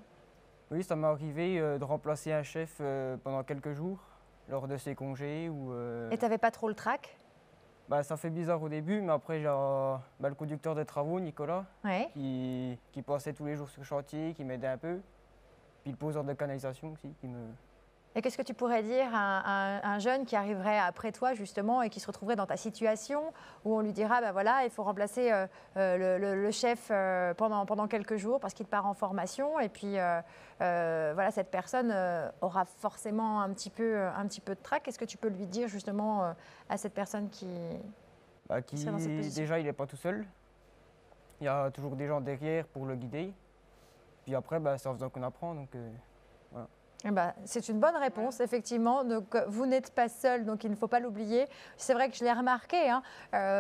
Oui, ça m'est arrivé de remplacer un chef pendant quelques jours, lors de ses congés. Et tu n'avais pas trop le trac? Ça fait bizarre au début, mais après, j'ai le conducteur des travaux, Nicolas, qui passait tous les jours sur le chantier, qui m'aidait un peu. Puis le poseur de canalisation aussi, qui me... Et qu'est-ce que tu pourrais dire à un jeune qui arriverait après toi, justement, et qui se retrouverait dans ta situation, où on lui dira, voilà, il faut remplacer le chef pendant quelques jours parce qu'il part en formation, et puis voilà, cette personne aura forcément un petit peu de trac. Qu'est-ce que tu peux lui dire, justement, à cette personne qui serait dans cette position? Déjà, il n'est pas tout seul. Il y a toujours des gens derrière pour le guider. Puis après, c'est en faisant qu'on apprend, donc voilà. C'est une bonne réponse, effectivement. Donc, vous n'êtes pas seul, donc il ne faut pas l'oublier. C'est vrai que je l'ai remarqué,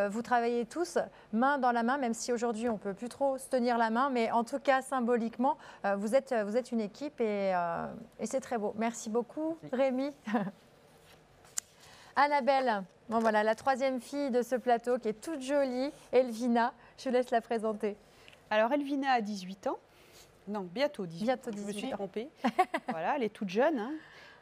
vous travaillez tous main dans la main, même si aujourd'hui on ne peut plus trop se tenir la main, mais en tout cas, symboliquement, vous êtes une équipe et c'est très beau. Merci beaucoup, Rémi. Annabelle, bon, voilà, la troisième fille de ce plateau qui est toute jolie, Elvina. Je vous laisse la présenter. Alors Elvina a 18 ans. Non, bientôt 18. Bientôt 18. Je me suis trompée. Voilà, elle est toute jeune. Hein.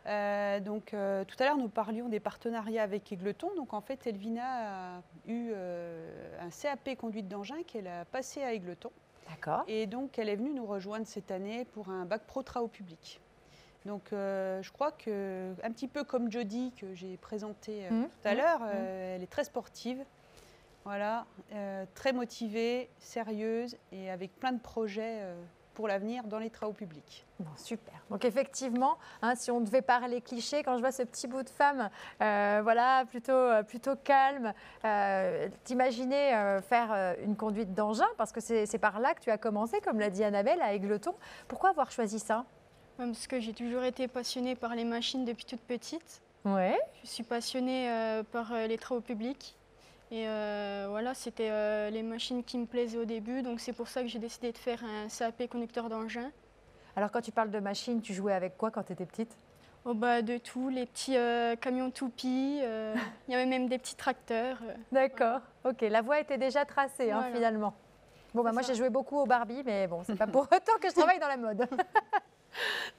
Tout à l'heure, nous parlions des partenariats avec Égletons. Donc, en fait, Elvina a eu un CAP conduite d'engin qu'elle a passé à Égletons. D'accord. Et donc, elle est venue nous rejoindre cette année pour un bac pro travaux publics. Donc, je crois que, un petit peu comme Jody, que j'ai présenté tout à l'heure, elle est très sportive. Voilà, très motivée, sérieuse et avec plein de projets pour l'avenir dans les travaux publics. Bon, super. Donc effectivement, hein, si on devait parler cliché, quand je vois ce petit bout de femme, voilà, plutôt calme, t'imaginer faire une conduite d'engin, parce que c'est par là que tu as commencé, comme l'a dit Annabelle, à Égletons. Pourquoi avoir choisi ça? Parce que j'ai toujours été passionnée par les machines depuis toute petite. Ouais. Je suis passionnée par les travaux publics. Et voilà, c'était les machines qui me plaisaient au début, donc c'est pour ça que j'ai décidé de faire un CAP conducteur d'engin. Alors quand tu parles de machines, tu jouais avec quoi quand tu étais petite? Oh bah, de tout, les petits camions toupies, il y avait même des petits tracteurs. D'accord, ok, la voie était déjà tracée hein, Voilà. finalement. Bon, bah, moi j'ai joué beaucoup au Barbie, mais bon, c'est pas pour autant que je travaille dans la mode.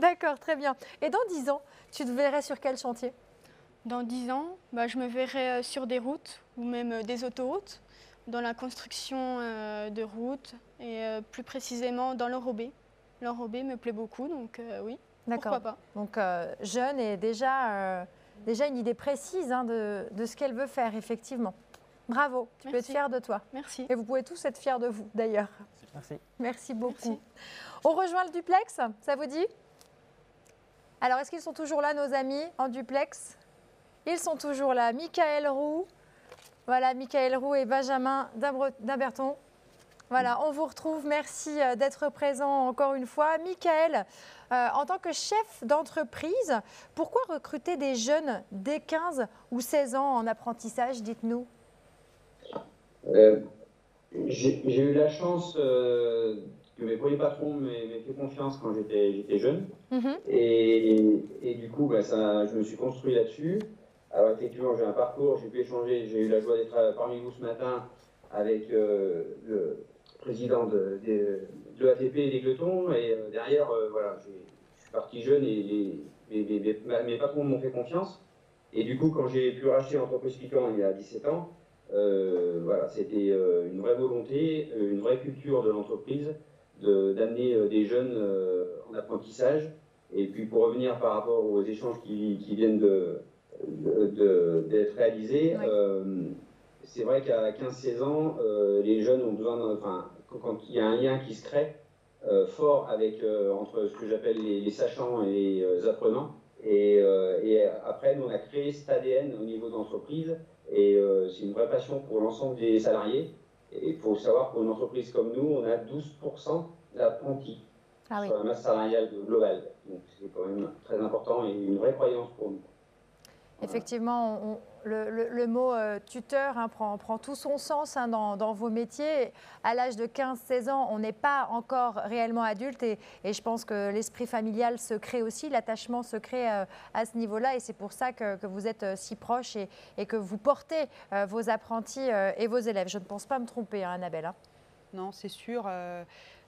D'accord, très bien. Et dans 10 ans, tu te verrais sur quel chantier? Dans 10 ans, bah, je me verrai sur des routes ou même des autoroutes, dans la construction de routes et plus précisément dans l'enrobé. L'enrobé me plaît beaucoup, donc oui, pourquoi pas. Donc jeune et déjà une idée précise hein, de ce qu'elle veut faire, effectivement. Bravo, tu peux être fière de toi. Merci. Et vous pouvez tous être fiers de vous, d'ailleurs. Merci. Merci beaucoup. Merci. On rejoint le duplex, ça vous dit? Alors, est-ce qu'ils sont toujours là, nos amis, en duplex? Ils sont toujours là. Michael Roux, voilà, Michael Roux et Benjamin Dimberton. Voilà, on vous retrouve. Merci d'être présent encore une fois. Michael, en tant que chef d'entreprise, pourquoi recruter des jeunes dès 15 ou 16 ans en apprentissage, dites-nous? J'ai eu la chance que mes premiers patrons m'aient fait confiance quand j'étais jeune. Et du coup, bah, je me suis construit là-dessus. Alors effectivement, j'ai un parcours, j'ai pu échanger, j'ai eu la joie d'être parmi vous ce matin avec le président de l'ATP et d'Égletons. Et derrière, voilà, je suis parti jeune et mes patrons m'ont fait confiance. Et du coup, quand j'ai pu racheter l'entreprise Piquant il y a 17 ans, voilà, c'était une vraie volonté, une vraie culture de l'entreprise d'amener des jeunes en apprentissage. Et puis pour revenir par rapport aux échanges qui viennent d'être réalisés, c'est vrai qu'à 15-16 ans, les jeunes ont besoin, quand il y a un lien qui se crée fort entre ce que j'appelle les sachants et les apprenants. Et après, nous, on a créé cet ADN au niveau de l'entreprise. Et c'est une vraie passion pour l'ensemble des salariés. Et il faut savoir pour une entreprise comme nous, on a 12% d'apprentis sur la masse salariale globale. Donc c'est quand même très important et une vraie croyance pour nous. Effectivement, le mot tuteur hein, prend tout son sens hein, dans vos métiers. À l'âge de 15-16 ans, on n'est pas encore réellement adulte et je pense que l'esprit familial se crée aussi, l'attachement se crée à ce niveau-là et c'est pour ça que vous êtes si proches et que vous portez vos apprentis et vos élèves. Je ne pense pas me tromper, hein, Annabelle. Hein. Non, c'est sûr.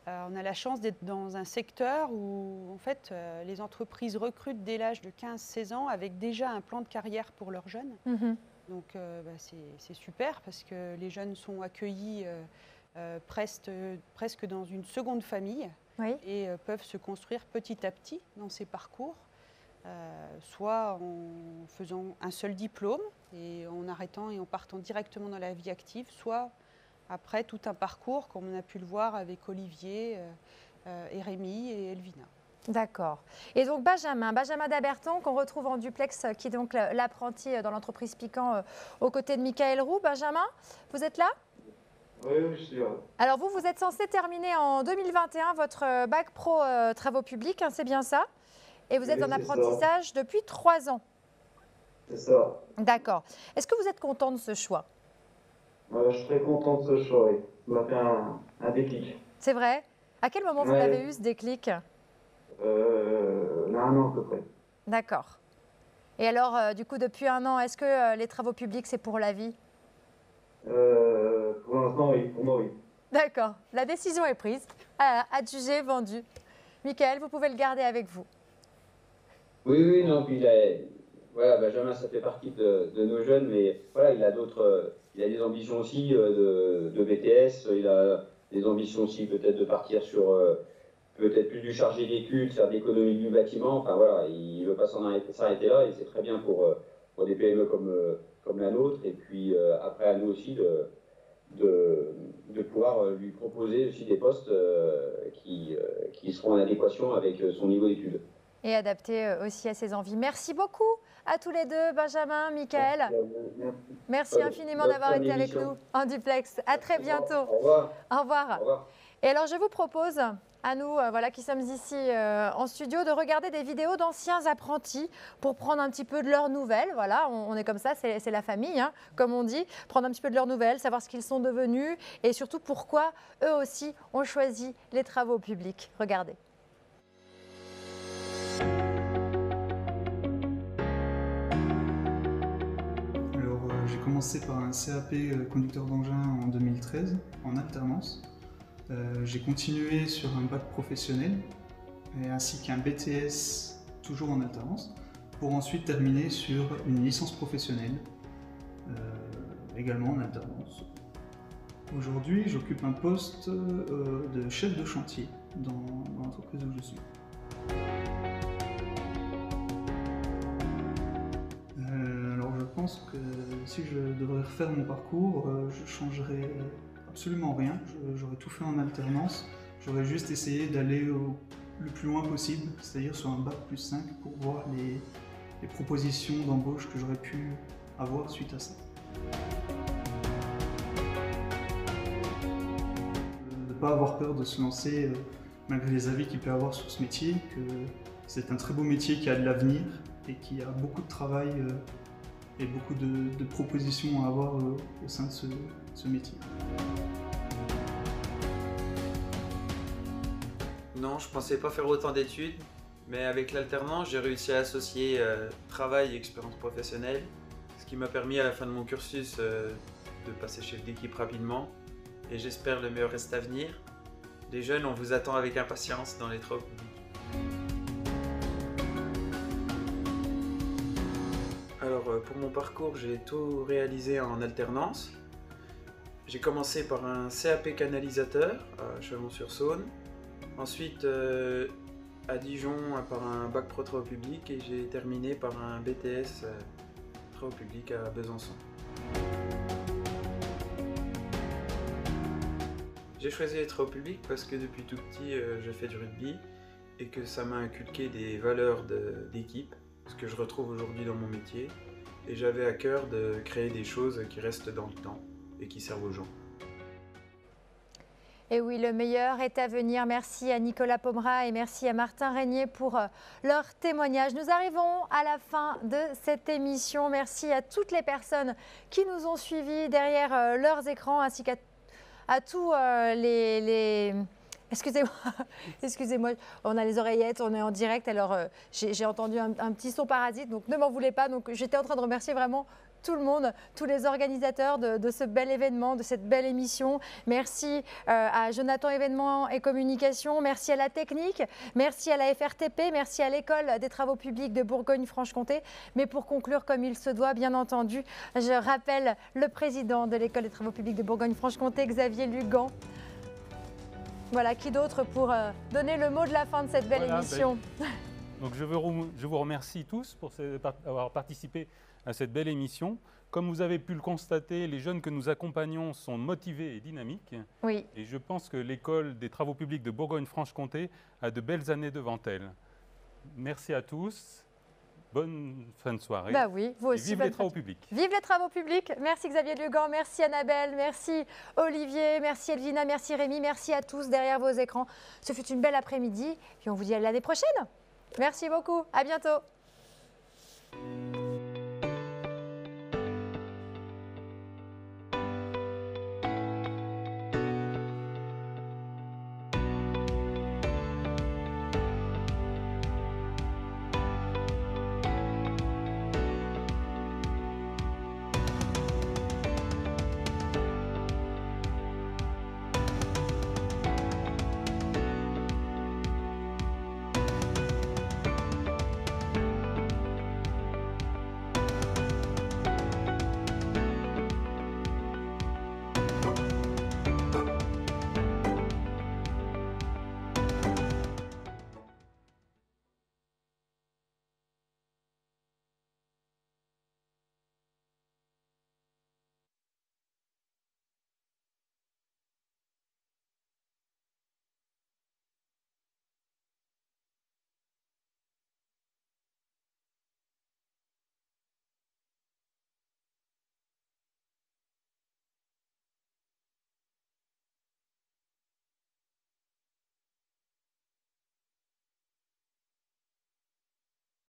On a la chance d'être dans un secteur où en fait, les entreprises recrutent dès l'âge de 15-16 ans avec déjà un plan de carrière pour leurs jeunes. Donc c'est super parce que les jeunes sont accueillis presque dans une seconde famille et peuvent se construire petit à petit dans ces parcours, soit en faisant un seul diplôme et en arrêtant et en partant directement dans la vie active, soit après tout un parcours, comme on a pu le voir avec Olivier, et Rémi et Elvina. D'accord. Et donc Benjamin Dimberton, qu'on retrouve en duplex, qui est donc l'apprenti dans l'entreprise Piquant aux côtés de Michael Roux. Benjamin, vous êtes là? Oui, je suis là. Alors vous êtes censé terminer en 2021 votre bac pro travaux publics, hein, c'est bien ça? Et vous êtes en apprentissage depuis 3 ans. C'est ça. D'accord. Est-ce que vous êtes content de ce choix? Je suis très content de ce choix, oui. Ça m'a fait un déclic. C'est vrai? À quel moment vous l'avez eu ce déclic? Il y a 1 an à peu près. D'accord. Et alors, du coup, depuis 1 an, est-ce que les travaux publics, c'est pour la vie? Pour l'instant, oui. Pour moi, oui. D'accord. La décision est prise. Adjugé, vendu. Michael, vous pouvez le garder avec vous. Oui, non, puis voilà, Benjamin, ça fait partie de nos jeunes, mais voilà, il a des ambitions aussi de BTS, il a des ambitions aussi peut-être de partir sur peut-être plus du chargé d'études, faire d'économie du bâtiment, enfin voilà, il ne veut pas s'arrêter là, et c'est très bien pour des PME comme la nôtre, et puis après à nous aussi de pouvoir lui proposer aussi des postes qui seront en adéquation avec son niveau d'études. Et adapté aussi à ses envies. Merci beaucoup à tous les deux, Benjamin, Michael. Merci infiniment d'avoir été avec nous en duplex. À très bientôt. Au revoir. Au revoir. Au revoir. Et alors, je vous propose, à nous voilà, qui sommes ici en studio, de regarder des vidéos d'anciens apprentis pour prendre un petit peu de leurs nouvelles. Voilà, on est comme ça, c'est la famille, hein, comme on dit. Prendre un petit peu de leurs nouvelles, savoir ce qu'ils sont devenus et surtout pourquoi eux aussi ont choisi les travaux publics. Regardez. J'ai commencé par un CAP conducteur d'engin en 2013, en alternance. J'ai continué sur un bac professionnel, ainsi qu'un BTS, toujours en alternance, pour ensuite terminer sur une licence professionnelle, également en alternance. Aujourd'hui, j'occupe un poste de chef de chantier dans l'entreprise où je suis. Je pense que si je devrais refaire mon parcours, je changerais absolument rien. J'aurais tout fait en alternance. J'aurais juste essayé d'aller le plus loin possible, c'est-à-dire sur un bac plus 5 pour voir les propositions d'embauche que j'aurais pu avoir suite à ça. De ne pas avoir peur de se lancer malgré les avis qu'il peut y avoir sur ce métier, que c'est un très beau métier qui a de l'avenir et qui a beaucoup de travail et beaucoup de propositions à avoir au sein de ce métier. Non, je pensais pas faire autant d'études, mais avec l'alternance, j'ai réussi à associer travail et expérience professionnelle, ce qui m'a permis à la fin de mon cursus de passer chef d'équipe rapidement, et j'espère le meilleur reste à venir. Les jeunes, on vous attend avec impatience dans les travaux publics. Alors pour mon parcours, j'ai tout réalisé en alternance. J'ai commencé par un CAP canalisateur à Chalon-sur-Saône. Ensuite à Dijon par un bac pro travaux publics et j'ai terminé par un BTS travaux publics à Besançon. J'ai choisi les travaux publics parce que depuis tout petit je fais du rugby et que ça m'a inculqué des valeurs d'équipe, ce que je retrouve aujourd'hui dans mon métier, et j'avais à cœur de créer des choses qui restent dans le temps et qui servent aux gens. Et oui, le meilleur est à venir. Merci à Nicolas Pomera et merci à Martin Régnier pour leur témoignage. Nous arrivons à la fin de cette émission. Merci à toutes les personnes qui nous ont suivis derrière leurs écrans ainsi qu'à tous les... Excusez-moi, on a les oreillettes, on est en direct, alors j'ai entendu un petit son parasite, donc ne m'en voulez pas. Donc j'étais en train de remercier vraiment tout le monde, tous les organisateurs de ce bel événement, de cette belle émission. Merci à Jonathan Événements et Communication, merci à la technique, merci à la FRTP, merci à l'École des Travaux Publics de Bourgogne-Franche-Comté. Mais pour conclure comme il se doit, bien entendu, je rappelle le président de l'École des Travaux Publics de Bourgogne-Franche-Comté, Xavier Lugan. Voilà, qui d'autre pour donner le mot de la fin de cette belle émission. Donc je vous remercie tous pour avoir participé à cette belle émission. Comme vous avez pu le constater, les jeunes que nous accompagnons sont motivés et dynamiques. Oui. Et je pense que l'École des Travaux Publics de Bourgogne-Franche-Comté a de belles années devant elle. Merci à tous. Bonne fin de soirée. Bah oui, vous aussi. Vive les travaux publics. Vive les travaux publics. Merci Xavier Lugan, merci Annabelle, merci Olivier, merci Elvina, merci Rémi, merci à tous derrière vos écrans. Ce fut une belle après-midi. Puis on vous dit à l'année prochaine. Merci beaucoup. À bientôt.